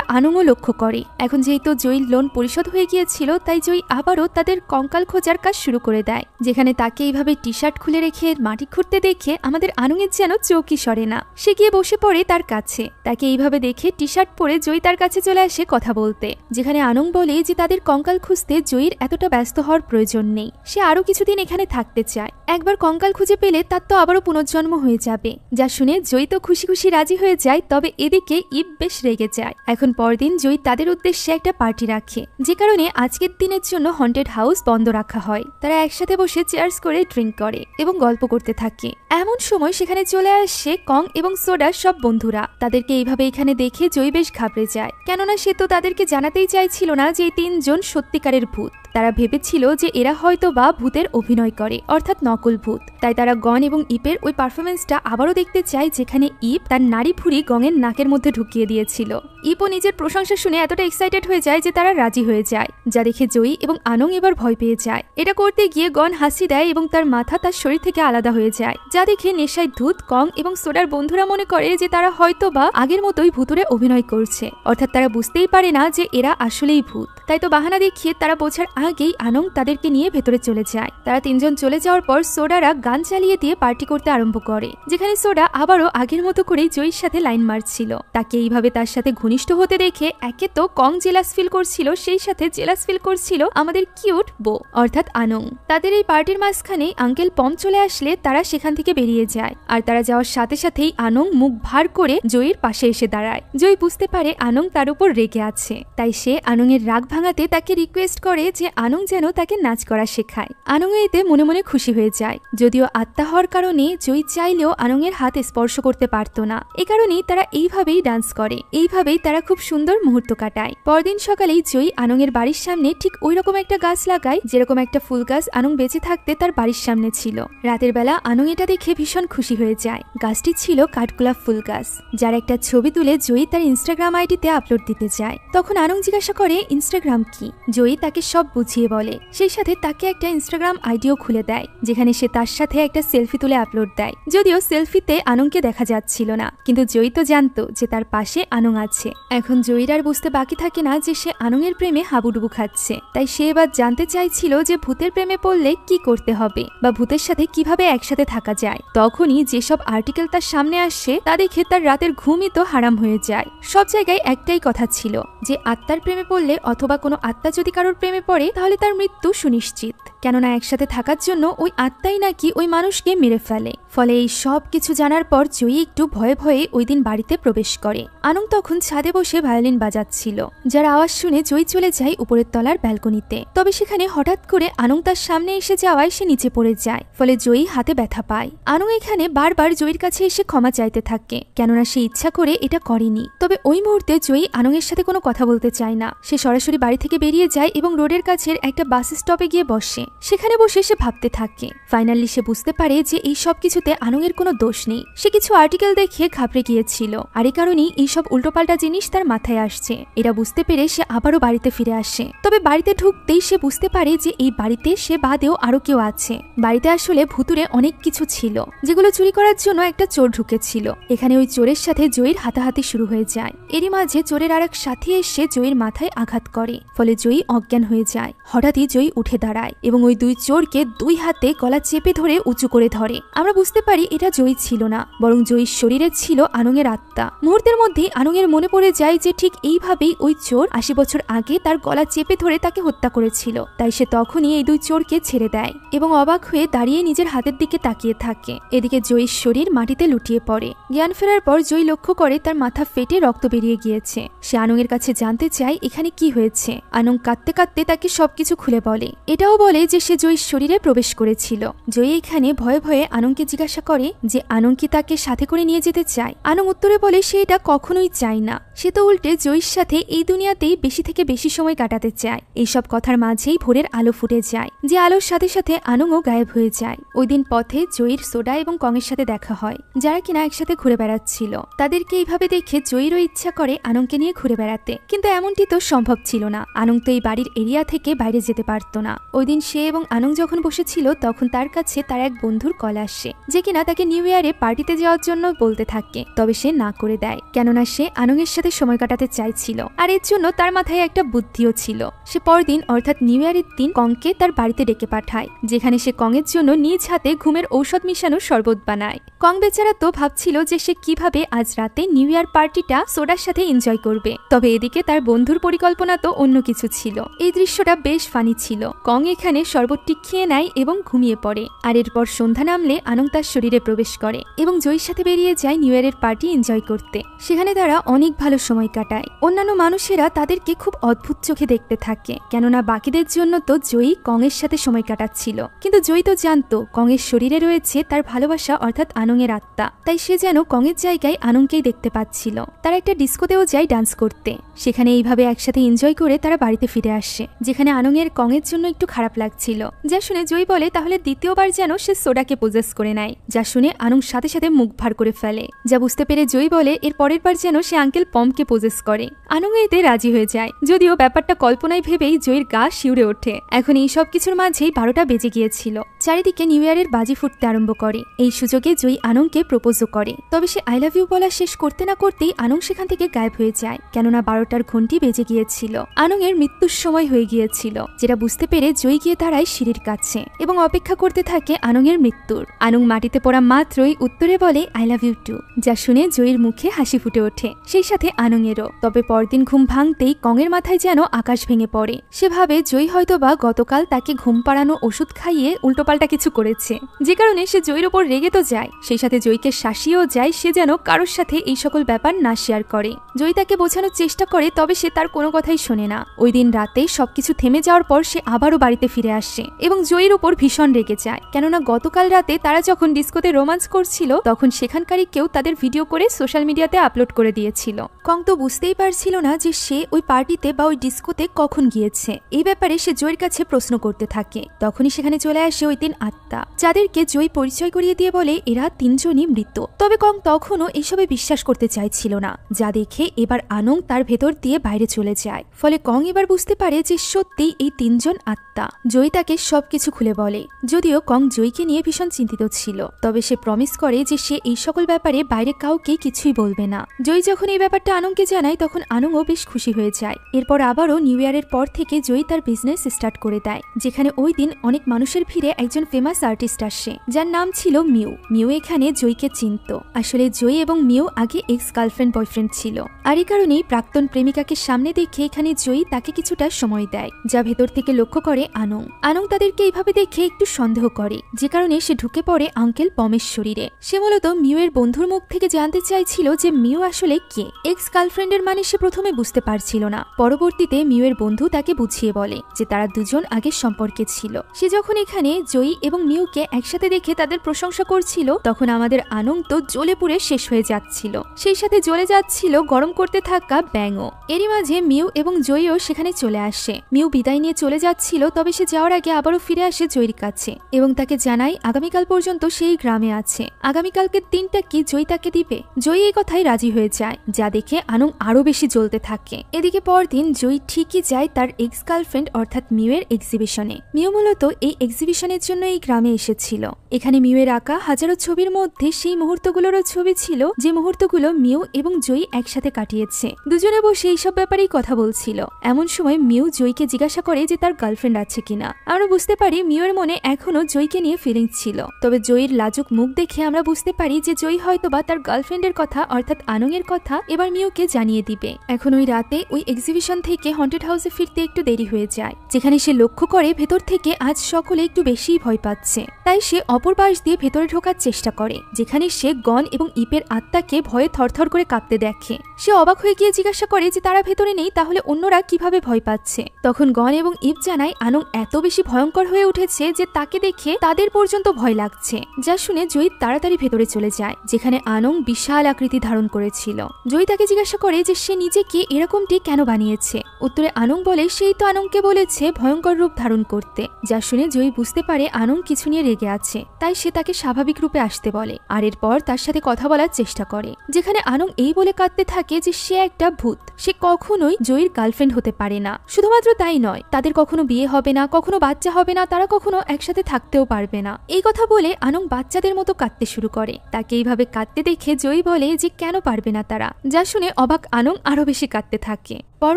আনংও লক্ষ্য করে। এখন যেহেতু জয়ীর লোন পরিশোধ হয়ে গিয়েছিল, তাই জয়ী আবারও তাদের কঙ্কাল খোঁজার কাজ শুরু করে দেয়, যেখানে তাকে এইভাবে টি শার্ট খুলে রেখে মাটি খুঁড়তে দেখে আমাদের আনংয়ের যেন চৌকি সরে না। সে গিয়ে বসে পড়ে তার কাছে। তাকে এইভাবে দেখে টি শার্ট পরে জয়ী তার কাছে চলে আসে কথা বলতে, যেখানে আনং বলে যে তাদের কঙ্কাল খুঁজতে জয়ীর এতটা ব্যস্ত হওয়ার প্রয়োজন নেই। সে আরো কিছুদিন এখানে থাকতে চায়। একবার কঙ্কাল খুঁজে পেলে তার তো আবারও পুনর্জন্ম হয়ে যাবে। যা শুনে জয়ী তো খুশি খুশি রাজি হয়ে যায়। তবে এদিকে ইব বেশ রেগে যায়। এখন পরদিন জয়ী তাদের উদ্দেশ্যে একটা পার্টি রাখে, যে কারণে আজকের দিনের জন্য হন্টেড হাউস বন্ধ রাখা হয়। তারা একসাথে বসে চেয়ার্স করে ড্রিঙ্ক করে এবং গল্প করতে থাকে। এমন সময় সেখানে চলে আসে কং এবং সোডার সব বন্ধুরা। তাদেরকে এইভাবে এখানে দেখে জয়ী বেশ ঘাবড়ে যায়, কেননা সে তো তাদেরকে জানাতেই চাইছিল না যে এই 3 জন সত্যিকারের ভূত। তারা ভেবেছিল যে এরা হয়তো বা ভূতের অভিনয় করে, অর্থাৎ নকল ভূত। তাই তারা গন এবং ইপের ওই পারফরমেন্সটা আবারও দেখতে চায়, যেখানে ইপ তার নাড়ি ভুঁড়ি গঙের নাকের মধ্যে ঢুকিয়ে দিয়েছিল। ইপও নিজের প্রশংসা শুনে এতটা এক্সাইটেড হয়ে যায় যে তারা রাজি হয়ে যায়, যা দেখে জয়ী এবং আনং এবার ভয় পেয়ে যায়। এটা করতে গিয়ে গন হাসি দেয় এবং তার মাথা তার শরীর থেকে আলাদা হয়ে যায়, যা দেখে নেশায় ধূত কং এবং সোডার বন্ধুরা মনে করে যে তারা হয়তো বা আগের মতোই ভূতুরে অভিনয় করছে, অর্থাৎ তারা বুঝতেই পারে না যে এরা আসলেই ভূত। তাই তো বাহানা দেখিয়ে তারা বোঝার আগেই আনং তাদেরকে নিয়ে ভেতরে চলে যায়। তারা 3 জন চলে যাওয়ার পর সোডারা গান চালিয়ে দিয়ে পার্টি করতে আরম্ভ করে, যেখানে সোডা আবারও আগের মতো করেই জয়ীর সাথে লাইন মারছিল। তাকে এইভাবে তার সাথে ঘনিষ্ঠ হতে দেখে একে তো কং জেলাস ফিল করছিল, সেই সাথে জেলাস ফিল করছিল আমাদের কিউট বো অর্থাৎ আনং। তাদের এই পার্টির মাঝখানে আঙ্কেল পম চলে আসলে তারা সেখান থেকে বেরিয়ে যায়। আর তারা যাওয়ার সাথে সাথেই আনং মুখ ভার করে জয়ীর পাশে এসে দাঁড়ায়। জয়ী বুঝতে পারে আনং তার উপর রেগে আছে, তাই সে আনং এর রাগ ভাঙাতে তাকে রিকোয়েস্ট করে যে আনং যেন তাকে নাচ করা শেখায়। আনং এতে মনে মনে খুশি হয়ে যায়। যদিও আত্মা হওয়ার কারণে জয়ী চাইলেও আনং এর হাতে স্পর্শ করতে পারত না। এ কারণেই তারা এইভাবেই ডান্স করে। এইভাবেই তারা খুব সুন্দর মুহূর্ত কাটায়। পরদিন সকালেই জয়ী আনং এর বাড়ির সামনে ঠিক ওই রকম একটা গাছ লাগায়, যেরকম একটা ফুল গাছ আনং বেঁচে থাকতে তার বাড়ির সামনে ছিল। রাতের বেলা আনং এটা দেখে ভীষণ খুশি হয়ে যায়। গাছটি ছিল কাঠগোলাপ ফুল গাছ, যার একটা ছবি তুলে জয়ী তার ইনস্টাগ্রাম আইডিতে আপলোড দিতে চায়। তখন আনং জিজ্ঞাসা করে ইনস্টাগ্রাম কি। জয়ী তাকে সব বুঝিয়ে বলে, সেই সাথে তাকে একটা ইনস্টাগ্রাম আইডিও খুলে দেয়, যেখানে সে তার সাথে একটা সেলফি তুলে আপলোড দেয়। যদিও সেলফিতে আনংকে দেখা যাচ্ছিল না, কিন্তু জয়ী তো জানতো যে তার পাশে আনং আছে। এখন জয়ীর আর বুঝতে বাকি থাকে না যে সে আনং এর প্রেমে হাবুডুবু খাচ্ছে। তাই সে এবার জানতে চাইছিল যে ভূতের প্রেমে পড়লে কি করতে হবে বা ভূতের সাথে কিভাবে একসাথে থাকা যায়। তখনই যেসব আর্টিকেল তার সামনে আসছে তা দেখে তার রাতের ঘুমই তো হারাম হয়ে যায়। সব জায়গায় একটাই কথা ছিল যে আত্মার প্রেমে পড়লে অথবা কোনো আত্মা যদি কারোর প্রেমে পড়ে তাহলে তার মৃত্যু সুনিশ্চিত, কেননা একসাথে থাকার জন্য ওই আত্মাই নাকি ওই মানুষকে মেরে ফেলে। ফলে এই সব কিছু জানার পর জয়ী একটু ভয়ে ভয়ে ওই দিন বাড়িতে প্রবেশ করে। আনং তখন ছাদে বসে ভায়োলিন বাজাচ্ছিল, যার আওয়াজ শুনে জয়ী চলে যায় উপরের তলার ব্যালকনিতে। তবে সেখানে হঠাৎ করে আনং তার সামনে এসে যাওয়ায় সে নিচে পড়ে যায়, ফলে জয়ী হাতে ব্যথা পায়। আনং এখানে বারবার জয়ীর কাছে এসে ক্ষমা চাইতে থাকে, কেননা সে ইচ্ছা করে এটা করেনি। তবে ওই মুহূর্তে জয়ী আনং এর সাথে কোনো কথা বলতে চায় না। সে সরাসরি বাড়ি থেকে বেরিয়ে যায় এবং রোডের কাছের একটা বাস স্টপে গিয়ে বসে। সেখানে বসে সে ভাবতে থাকে। ফাইনালি সে বুঝতে পারে যে এই সব কিছুতে আনং এর কোনো দোষ নেই। সে কিছু আর্টিকেল দেখে ঘাবড়ে গিয়েছিল, আর এই কারণেই এইসব উল্টোপাল্টা জিনিস তার মাথায় আসছে। এটা বুঝতে পেরে সে আবারও বাড়িতে ফিরে আসে। তবে বাড়িতে ঢুকতেই সে বুঝতে পারে যে এই বাড়িতে সে বাদেও আরো কেউ আছে। বাড়িতে আসলে ভুতুরে অনেক কিছু ছিল, যেগুলো চুরি করার জন্য একটা চোর ঢুকেছিল। এখানে ওই চোরের সাথে জয়ীর হাতাহাতি শুরু হয়ে যায়। এরই মাঝে চোরের আর এক সাথী এসে জয়ীর মাথায় আঘাত করে, ফলে জয়ী অজ্ঞান হয়ে যায়। হঠাৎই জয়ী উঠে দাঁড়ায় এবং এবং ওই দুই চোরকে দুই হাতে গলা চেপে ধরে উঁচু করে ধরে। আমরা বুঝতে পারি এটা জয়ী ছিল না, বরং জয়ীর শরীরে ছিল আনংয়ের আত্মা। মুহূর্তের মধ্যে আনংয়ের মনে পড়ে যায় যে ঠিক এইভাবেই ওই চোর 80 বছর আগে তার গলা চেপে ধরে তাকে হত্যা করেছিল। তাই সে তখনই এই দুই চোরকে ছেড়ে দেয় এবং অবাক হয়ে দাঁড়িয়ে নিজের হাতের দিকে তাকিয়ে থাকে। এদিকে জয়ীর শরীর মাটিতে লুটিয়ে পড়ে। জ্ঞান ফেরার পর জয়ী লক্ষ্য করে তার মাথা ফেটে রক্ত বেরিয়ে গিয়েছে। সে আনংয়ের কাছে জানতে চায় এখানে কি হয়েছে। আনং কাঁদতে কাঁদতে তাকে সবকিছু খুলে বলে। এটাও বলে যে সে জয়ীর শরীরে প্রবেশ করেছিল। জয়ী এখানে ভয়ে ভয়ে আনংকে জিজ্ঞাসা করে যে আনং কি তাকে সাথে করে নিয়ে যেতে চায়। আনং উত্তরে বলে সে এটা কখনোই চায় না, সে তো উল্টে জয়ীর সাথে এই দুনিয়াতেই বেশি থেকে বেশি সময় কাটাতে চায়। এইসব কথার মাঝেই ভোরের আলো ফুটে যায়, যে আলোর সাথে সাথে আনংও গায়েব হয়ে যায়। ওই দিন পথে জয়ীর সোডা এবং কংয়ের সাথে দেখা হয়, যারা কিনা একসাথে ঘুরে বেড়াচ্ছিল। তাদেরকে এইভাবে দেখে জয়ীরও ইচ্ছা করে আনংকে নিয়ে ঘুরে বেড়াতে, কিন্তু এমনটি তো সম্ভব ছিল না। আনং তো এই বাড়ির এরিয়া থেকে বাইরে যেতে পারত না। ওই দিন সে এবং আনং যখন বসেছিল তখন তার কাছে তার এক বন্ধুর কল আসে, যে কিনা তাকে নিউ ইয়ারে পার্টিতে যাওয়ার জন্য বলতে থাকে। তবে সে না করে দেয়, কেননা সে আনংয়ের সাথে সময় কাটাতে চাইছিল। আর এর জন্য তার মাথায় একটা বুদ্ধিও ছিল। সে পরদিন অর্থাৎ নিউ ইয়ারের দিন কংকে তার বাড়িতে ডেকে পাঠায়, যেখানে সে কংয়ের জন্য নিজ হাতে ঘুমের ঔষধ মিশানো শরবত বানায়। কং বেচারা তো ভাবছিল যে সে কিভাবে আজ রাতে নিউ ইয়ার পার্টিটা সোডার সাথে এনজয় করবে। তবে এদিকে তার বন্ধুর পরিকল্পনা তো অন্য কিছু ছিল। এই দৃশ্যটা বেশ ফানি ছিল। কং এখানে শরবতটি খেয়ে নেয় এবং ঘুমিয়ে পড়ে। আর এরপর সন্ধ্যা নামলে আনং তার শরীরে প্রবেশ করে এবং জয়ীর সাথে বেরিয়ে যায় নিউ ইয়ারের পার্টি এনজয় করতে। সেখানে তারা অনেক ভালো সময় কাটায়। অন্যান্য মানুষেরা তাদেরকে খুব অদ্ভুত চোখে দেখতে থাকে, কেননা বাকিদের জন্য তো জয়ী কংয়ের সাথে সময় কাটাচ্ছিল। কিন্তু জয়ী তো জানতো কংয়ের শরীরে রয়েছে তার ভালোবাসা অর্থাৎ আনংয়ের আত্মা। তাই সে যেন কংয়ের জায়গায় আনংকেই দেখতে পাচ্ছিল। তারা একটা ডিস্কোতেও যায় ডান্স করতে। সেখানে এইভাবে একসাথে এনজয় করে তারা বাড়িতে ফিরে আসে, যেখানে আনংয়ের কংয়ের জন্য একটু খারাপ লাগছিল। যা শুনে জয়ী বলে তাহলে দ্বিতীয়বার যেন সে সোডাকে পজেস করে নেয়। যা শুনে আনং সাথে সাথে মুখ ভার করে ফেলে। যা বুঝতে পেরে জয়ী বলে এর পরের বার যেন সে আঙ্কেল পমকে পজেস করে। আনং এতে রাজি হয়ে যায়, যদিও ব্যাপারটা কল্পনায় ভেবেই জয়ীর গা শিউরে ওঠে। এখন এই সব কিছুর মাঝেই 12টা বেজে গিয়েছিল। চারিদিকে নিউ ইয়ারের বাজি ফুটতে আরম্ভ করে। এই সুযোগে জয়ী আনংকে প্রপোজও করে। তবে সে আই লাভ ইউ বলা শেষ করতে না করতেই আনং সেখান থেকে গায়েব হয়ে যায়, কেননা 12টার ঘন্টি বেজে গিয়েছিল। আনং এর মৃত্যুর সময় হয়ে গিয়েছিল, যেটা বুঝতে পেরে জয়ী গিয়ে দাঁড়ায় সিঁড়ির কাছে এবং অপেক্ষা করতে থাকে আনং এর মৃত্যুর। আনং মাটিতে পড়া মাত্রই উত্তরে বলে আই লাভ ইউ টু, যা শুনে জয়ীর মুখে হাসি ফুটে ওঠে, সেই সাথে আনং এরও। তবে পরদিন ঘুম ভাঙতেই কংয়ের মাথায় যেন আকাশ ভেঙে পড়ে। সে ভাবে জয়ী হয়তোবা গতকাল তাকে ঘুম পাড়ানো ওষুধ খাইয়ে উল্টোপাল্টা কিছু করেছে, যে কারণে সে জয়ীর ওপর রেগে তো যায়, সেই সাথে জয়ীকে শাসিয়েও যায় সে যেন কারোর সাথে এই সকল ব্যাপার না শেয়ার করে। জয়ী তাকে বোঝানোর চেষ্টা করে, তবে সে তার কোনো কথাই শোনে না। ওই দিন রাতে সবকিছু থেমে যাওয়ার পর সে আবারও বাড়িতে ফিরে আসে এবং জয়ীর উপর ভীষণ রেগে যায়, কেননা গতকাল রাতে তারা যখন ডিস্কোতে রোমান্স করছিল তখন সেখানকারই কেউ তাদের ভিডিও করে সোশ্যাল মিডিয়াতে আপলোড করে দিয়েছিল। কং তো বুঝতেই পারছিল না যে সে ওই পার্টিতে বা ওই ডিস্কোতে কখন গিয়েছে। এই ব্যাপারে সে জয়ীর কাছে প্রশ্ন করতে থাকে। তখনই সেখানে চলে আসে ওই দিন আত্মা, যাদেরকে জয়ী পরিচয় করিয়ে দিয়ে বলে এরা 3 জনই মৃত। তবে কং তখনও এসবে বিশ্বাস করতে চাইছিল না, যা দেখে এবার আনং তার ভেতর দিয়ে বাইরে চলে যায়। ফলে কং এবার বুঝতে পারে যে সত্যি এই 3 জন আত্মা। জয়ী তাকে সবকিছু খুলে বলে, যদিও কং জয়ীকে নিয়ে ভীষণ চিন্তিত ছিল। তবে সে প্রমিস করে যে সে এই সকল ব্যাপারে বাইরে কাউকে কিছুই বলবে না। জয়ী যখন এই ব্যাপারটা আনংকে জানায় তখন আনংও বেশ খুশি হয়ে যায়। এরপর আবারও নিউ ইয়ারের পর থেকে জয়ী তার বিজনেস স্টার্ট করে দেয়, যেখানে ওই দিন অনেক মানুষের ভিড়ে একজন ফেমাস আর্টিস্ট আসে, যার নাম ছিল মিউ। মিউ এখানে জয়ীকে চিনত। আসলে জয়ী এবং মিউ আগে এক্স গার্লফ্রেন্ড বয়ফ্রেন্ড ছিল, আর এই কারণেই প্রাক্তন প্রেমিকাকে সামনে দেখে এখানে জয়ী তাকে কিছুটা সময় দেয়, যা ভেতর থেকে লক্ষ্য করে আনং। আনং তাদেরকে এইভাবে দেখে একটু সন্দেহ করে, যে কারণে সে ঢুকে পড়ে আঙ্কেল পমের শরীরে। সে মূলত মিউ এর বন্ধুর মুখ থেকে জানতে চাইছিল যে মিউ আসলে কে। এক্স গার্লফ্রেন্ডের মানে সে প্রথমে বুঝতে পারছিল না। পরবর্তীতে মিউ এর বন্ধু তাকে বুঝিয়ে বলে যে তারা দুজন আগের সম্পর্কে ছিল। সে যখন এখানে জয়ী এবং মিউকে একসাথে দেখে তাদের প্রশংসা করছিল তখন আমাদের আনং তো জ্বলে পুড়ে শেষ হয়ে যাচ্ছিল, সেই সাথে জ্বলে যাচ্ছিল গরম করতে থাকা ব্যাঙও। এরই মাঝে মিউ এবং জয়ীও সেখানে চলে আসে। মিউ বিদায় নিয়ে চলে যাচ্ছিল, তবে সে যাওয়ার আগে আবারও ফিরে আসে জয়ীর কাছে এবং তাকে জানায় আগামীকাল পর্যন্ত সেই গ্রামে আছে, আগামীকালকে 3টা কি জয়ী তাকে দিবে। জয়ী এই কথাই রাজি হয়ে যায়, যা দেখে আনং আরো বেশি জ্বলতে থাকে। এদিকে পরদিন জয়ী ঠিকই যায় তার এক্স গার্লফ্রেন্ড অর্থাৎ মিউ এর এক্সিবিশনে। মিউ মূলত এই এক্সিবিশনের জন্য এই গ্রামে গ্রামে এসেছিল। এখানে মিউয়ের আঁকা হাজারো ছবির মধ্যে সেই মুহূর্তগুলোরও ছবি ছিল যে মুহূর্তগুলো মিউ এবং জয়ী একসাথে কাটিয়েছে। দুজনে বসে এইসব ব্যাপারেই কথা বলছিল। এমন সময় মিউ জয়ীকে জিজ্ঞাসা করে যে তার গার্লফ্রেন্ড আছে কিনা। আমরা বুঝতে পারি মিউয়ের মনে এখনো জয়ীকে নিয়ে ফিলিংস ছিল, তবে জয়ীর লাজুক মুখ দেখে আমরা বুঝতে পারি যে জয়ী হয়তোবা তার গার্লফ্রেন্ডের কথা অর্থাৎ আনংয়ের কথা এবার মিউকে জানিয়ে দিবে। এখন ওই রাতে ওই এক্সিবিশন থেকে হন্টেড হাউসে ফিরতে একটু দেরি হয়ে যায়, যেখানে সে লক্ষ্য করে ভেতর থেকে আজ সকলে একটু বেশিই ভয় পাচ্ছে। তাই সে অপর পাশ দিয়ে ভেতরে ঢোকার চেষ্টা করে, যেখানে সে গন এবং ইপের আত্মাকে ভয়ে থরথর করে কাঁপতে দেখে। সে অবাক হয়ে গিয়ে জিজ্ঞাসা করে যে তারা ভেতরে নেই, তাহলে অন্যরা কিভাবে ভয় পাচ্ছে। তখন গন এবং ইপ জানায় আনং এত বেশি ভয়ঙ্কর হয়ে উঠেছে যে তাকে দেখে তাদের পর্যন্ত ভয় লাগছে। যা শুনে জয়ী তাড়াতাড়ি ভেতরে চলে যায়, যেখানে আনং বিশাল আকৃতি ধারণ করেছিল। জয়ী তাকে জিজ্ঞাসা করে যে সে নিজেকে এরকমটি কেন বানিয়েছে। উত্তরে আনং বলে সেই তো আনংকে বলেছে ভয়ঙ্কর রূপ ধারণ করতে। যা শুনে জয়ী বুঝতে পারে আনং কিছু নিয়ে রেগে আছে, তাই সে তাকে স্বাভাবিক রূপে আসতে বলে আর এরপর তার সাথে কথা বলার চেষ্টা করে। যেখানে আনং এই বলে কাঁদতে থাকে যে সে একটা ভূত, সে কখনোই জয়ীর গার্লফ্রেন্ড হতে পারে না। শুধুমাত্র তাই নয়, তাদের কখনো বিয়ে হবে না, কখনো বাচ্চা হবে না, তারা কখনো একসাথে থাকতেও পারবে না। এই কথা বলে আনং বাচ্চাদের মতো কাঁদতে শুরু করে। তাকে এইভাবে কাঁদতে দেখে জয়ী বলে যে কেন পারবে না তারা। যা শুনে অবাক আনং আরো বেশি কাঁদতে থাকে। পর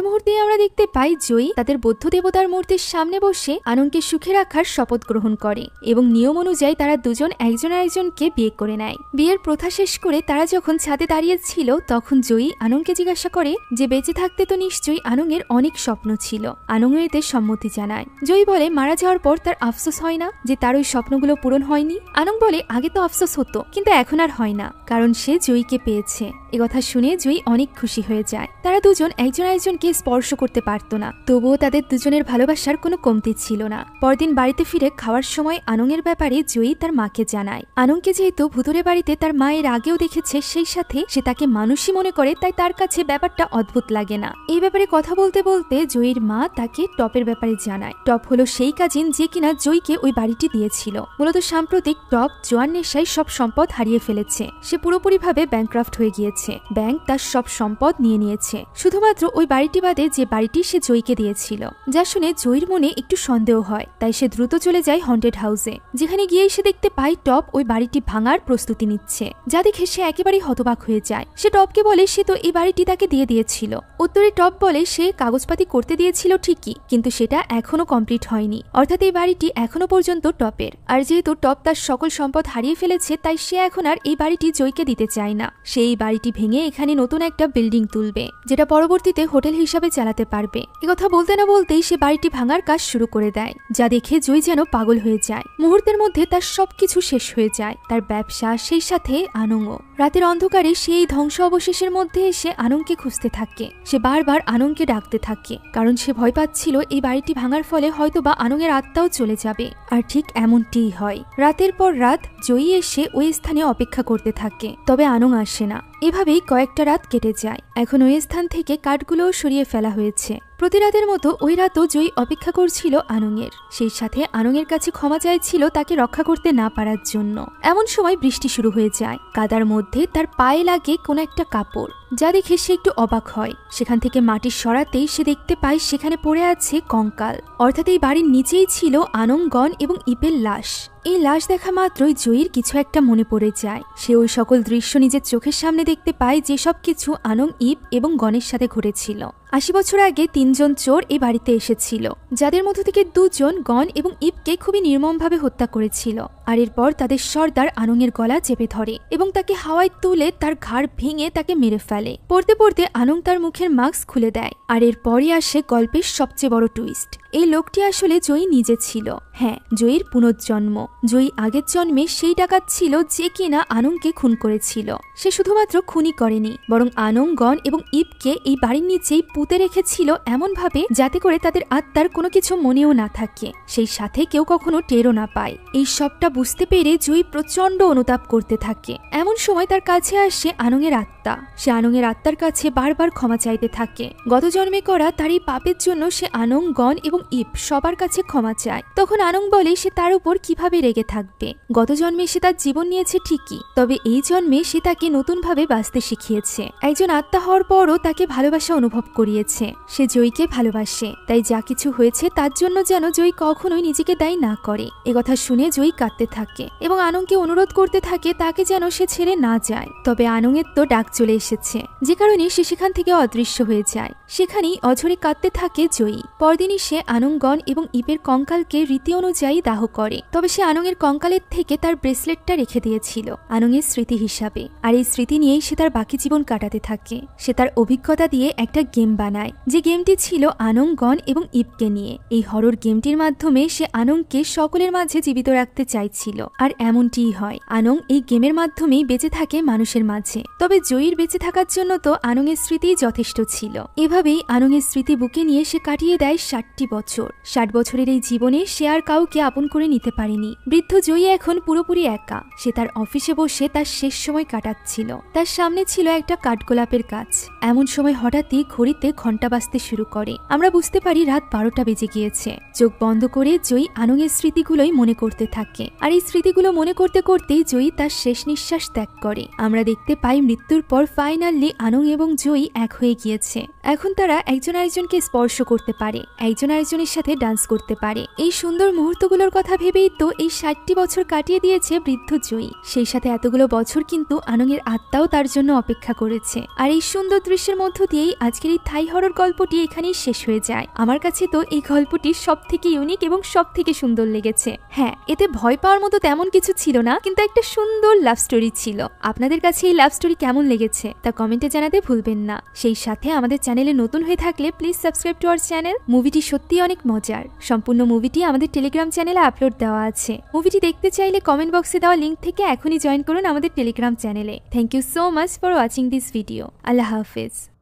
মুহূর্তে আমরা দেখতে পাই জয়ী তাদের বৌদ্ধ দেবতার মূর্তির সামনে বসে আনংকে সুখে রাখার শপথ গ্রহণ করে এবং নিয়ম অনুযায়ী তারা দুজন একজন আরেকজনকে বিয়ে করে নেয়। বিয়ের প্রথা শেষ করে তারা যখন ছাদে দাঁড়িয়েছিল তখন জয়ী আনংকে জিজ্ঞাসা করে যে বেঁচে থাকতে তো নিশ্চয়ই আনংয়ের অনেক স্বপ্ন ছিল। আনং এতে সম্মতি জানায়। জয়ী বলে মারা যাওয়ার পর তার আফসোস হয় না যে তার ওই স্বপ্নগুলো পূরণ হয়নি। আনং বলে আগে তো আফসোস হতো, কিন্তু এখন আর হয় না, কারণ সে জয়ীকে পেয়েছে। একথা শুনে জয়ী অনেক খুশি হয়ে যায়। তারা দুজন একজন আরেকজনকে স্পর্শ করতে পারত না, তবুও তাদের দুজনের ভালোবাসার কোনো কমতি ছিল না। পরদিন বাড়িতে ফিরে খাওয়ার সময় আনংয়ের ব্যাপারে জয়ী তার মাকে জানায়। আনংকে যেহেতু ভুতুরে বাড়িতে তার মা এর আগেও দেখেছে, সেই সাথে সে তাকে মানুষই মনে করে, তাই তার কাছে ব্যাপারটা অদ্ভুত লাগে না। এই ব্যাপারে কথা বলতে বলতে জয়ীর মা তাকে টপের ব্যাপারে জানায়। টপ হলো সেই কাজিন যে কিনা জয়ীকে ওই বাড়িটি দিয়েছিল। মূলত সাম্প্রতিক টপ জোয়ার নেশায় সব সম্পদ হারিয়ে ফেলেছে। সে পুরোপুরিভাবে ব্যাংক্রাফট হয়ে গিয়েছে। ব্যাংক তার সব সম্পদ নিয়ে নিয়েছে, শুধুমাত্র ওই বাড়িটি বাদে যে বাড়িটি সে জয়ীকে দিয়েছিল। যা শুনে জয়ীর মনে একটু সন্দেহ হয়, তাই সে দ্রুত চলে যায় হন্টেড হাউসে। যেখানে গিয়ে সে দেখতে পায় টপ ওই বাড়িটি ভাঙার প্রস্তুতি নিচ্ছে, যা দেখে সে একেবারেই হতবাক হয়ে যায়। সে টপকে বলে সে তো এই বাড়িটি তাকে দিয়ে দিয়েছিল। উত্তরে টপ বলে সে কাগজপাতি করতে দিয়েছিল ঠিকই, কিন্তু সেটা এখনো কমপ্লিট হয়নি, অর্থাৎ এই বাড়িটি এখনো পর্যন্ত টপের। আর যেহেতু টপ তার সকল সম্পদ হারিয়ে ফেলেছে, তাই সে এখন আর এই বাড়িটি জয়ীকে দিতে চায় না। সে এই বাড়িটি ভেঙে এখানে নতুন একটা বিল্ডিং তুলবে, যেটা পরবর্তীতে হোটেল হিসাবে চালাতে পারবে। একথা বলতে না বলতেই সে বাড়িটি ভাঙার কাজ শুরু করে দেয়, যা দেখে জয়ী যেন পাগল হয়ে যায়। মুহূর্তের মধ্যে তার সবকিছু শেষ হয়ে যায়, তার ব্যবসা, সেই সাথে আনংও। রাতের অন্ধকারে সেই ধ্বংস অবশেষের মধ্যে এসে আনংকে খুঁজতে থাকে। সে বারবার আনংকে ডাকতে থাকে, কারণ সে ভয় পাচ্ছিল এই বাড়িটি ভাঙার ফলে হয়তোবা আনংয়ের আত্মাও চলে যাবে। আর ঠিক এমনটিই হয়। রাতের পর রাত জয়ী এসে ওই স্থানে অপেক্ষা করতে থাকে, তবে আনং আসে না। এভাবেই কয়েকটা রাত কেটে যায়। এখন ওই স্থান থেকে কাঠগুলোও সরিয়ে ফেলা হয়েছে। প্রতি রাতের মতো ওই রাতও জয়ী অপেক্ষা করছিল আনংয়ের। সেই সাথে আনংয়ের কাছে ক্ষমা চাইছিল তাকে রক্ষা করতে না পারার জন্য। এমন সময় বৃষ্টি শুরু হয়ে যায়। কাদার মধ্যে তার পায়ে লাগে কোনো একটা কাপড়, যা দেখে সে একটু অবাক হয়। সেখান থেকে মাটি সরাতেই সে দেখতে পায় সেখানে পড়ে আছে কঙ্কাল, অর্থাৎ এই বাড়ির নিচেই ছিল আনং, গন এবং ইপের লাশ। এই লাশ দেখা মাত্রই জয়ীর কিছু একটা মনে পড়ে যায়। সে ওই সকল দৃশ্য নিজের চোখের সামনে দেখতে পায়, যেসব কিছু আনং, ইপ এবং গণের সাথে ঘটেছিল। ৮০ বছর আগে ৩ জন চোর এই বাড়িতে এসেছিল, যাদের মধ্য থেকে ২ জন গন এবং ইপকে খুবই নির্মমভাবে হত্যা করেছিল। আর এরপর তাদের সর্দার আনংয়ের গলা চেপে ধরে এবং তাকে হাওয়ায় তুলে তার ঘাড় ভেঙে তাকে মেরে ফেলে। পড়তে পড়তে আনং তার মুখের মাস্ক খুলে দেয়। আর এরপরই আসে গল্পের সবচেয়ে বড় টুইস্ট। এই লোকটি আসলে জয়ী নিজে ছিল। হ্যাঁ, জয়ীর পুনর্জন্ম। জয়ী আগের জন্মে সেই ডাকাত ছিল যে কিনা আনংকে খুন করেছিল। সে শুধুমাত্র খুনই করেনি, বরং আনং, গন এবং ইপকে এই বাড়ির নিচেই পুঁতে রেখেছিল এমনভাবে যাতে করে তাদের আত্মার কোনো কিছু মনেও না থাকে, সেই সাথে কেউ কখনো টেরও না পায়। এই সবটা বুঝতে পেরে জয়ী প্রচন্ড অনুতাপ করতে থাকে। এমন সময় তার কাছে আসে আনংয়ের আত্মা। সে আনংয়ের আনংয়ের আত্মার কাছে বারবার ক্ষমা চাইতে থাকে। গত জন্মে করা তার এই পাপের জন্য সে আনং, গণ এবং ইপ সবার কাছে ক্ষমা চায়। তখন আনং বলে সে তার উপর কিভাবে রেগে থাকবে। গত জন্মে সে তার জীবন নিয়েছে ঠিকই, তবে এই জন্মে সে তাকে নতুনভাবে বাঁচতে শিখিয়েছে। একজন আত্মা হওয়ার পরও তাকে ভালোবাসা অনুভব করিয়েছে। সে জয়ীকে ভালোবাসে, তাই যা কিছু হয়েছে তার জন্য যেন জয়ী কখনোই নিজেকে দায়ী না করে। একথা শুনে জয়ী কাঁদতে থাকে এবং আনংকে অনুরোধ করতে থাকে তাকে যেন সে ছেড়ে না যায়। তবে আনংয়ের তো ডাক চলে এসেছে, যে কারণে সে সেখান থেকে অদৃশ্য হয়ে যায়। সেখানেই অঝরে কাঁদতে থাকে জয়ী। পরদিনই সে আনং, গণ এবং ইপের কঙ্কালকে রীতি অনুযায়ী দাহ করে। তবে সে আনংয়ের কঙ্কালের থেকে তার ব্রেসলেটটা রেখে দিয়েছিল আনংয়ের স্মৃতি হিসাবে। আর এই স্মৃতি নিয়েই সে তার বাকি জীবন কাটাতে থাকে। সে তার অভিজ্ঞতা দিয়ে একটা গেম বানায়, যে গেমটি ছিল আনং, গণ এবং ইপকে নিয়ে। এই হরর গেমটির মাধ্যমে সে আনংকে সকলের মাঝে জীবিত রাখতে চাইছিল। আর এমনটিই হয়, আনং এই গেমের মাধ্যমেই বেঁচে থাকে মানুষের মাঝে। তবে জয়ীর বেঁচে থাকার জন্য তো আনংয়ের স্মৃতিই যথেষ্ট ছিল। এভাবেই আনংয়ের স্মৃতি বুকে নিয়ে সে কাটিয়ে দেয় 60টি বছর। 60 বছরের এই জীবনে সে আর কাউকে আপন করে নিতে পারেনি। বৃদ্ধ জয়ী এখন পুরোপুরি একা। সে তার অফিসে বসে তার শেষ সময় কাটাচ্ছিল। তার সামনে ছিল একটা কাঠগোলাপের গাছ। এমন সময় হঠাৎই ঘড়িতে ঘন্টা বাজতে শুরু করে। আমরা বুঝতে পারি রাত 12টা বেজে গিয়েছে। চোখ বন্ধ করে জয়ী আনংয়ের স্মৃতিগুলোই মনে করতে থাকে। আর এই স্মৃতিগুলো মনে করতে করতেই জয়ী তার শেষ নিঃশ্বাস ত্যাগ করে। আমরা দেখতে পাই মৃত্যুর পর ফাইনালি আনং এবং জয়ী এক হয়ে গিয়েছে। এখন তারা একজন আরেকজনকে স্পর্শ করতে পারে, একজন আরেকজনের সাথে ডান্স করতে পারে। এই সুন্দর মুহূর্তগুলোর কথা ভেবেই তো এই 60টি বছর কাটিয়ে দিয়েছে বৃদ্ধ জয়ী। সেই সাথে এতগুলো বছর কিন্তু আনংয়ের আত্মাও তার জন্য অপেক্ষা করেছে। আর এই সুন্দর দৃশ্যের মধ্য দিয়েই আজকের এই থাই হরর গল্পটি এখানেই শেষ হয়ে যায়। আমার কাছে তো এই গল্পটি সব থেকে ইউনিক এবং সব থেকে সুন্দর লেগেছে। হ্যাঁ, এতে ভয় পাওয়ার মতো তেমন কিছু ছিল না, কিন্তু একটা সুন্দর লাভ স্টোরি ছিল। আপনাদের কাছে এই লাভ স্টোরি কেমন লেগেছে তা কমেন্টে জানাতে ভুলবেন না। সেই সাথে আমাদের চ্যানেলে নতুন হয়ে থাকলে please subscribe to our channel. মুভিটি সত্যি অনেক মজার। সম্পূর্ণ মুভিটি আমাদের টেলিগ্রাম চ্যানেলে আপলোড দেওয়া আছে। মুভিটি দেখতে চাইলে কমেন্ট বক্সে দেওয়া লিঙ্ক থেকে এখনই জয়েন করুন আমাদের টেলিগ্রাম চ্যানেলে। Thank you so much for watching this video. আল্লাহ হাফেজ।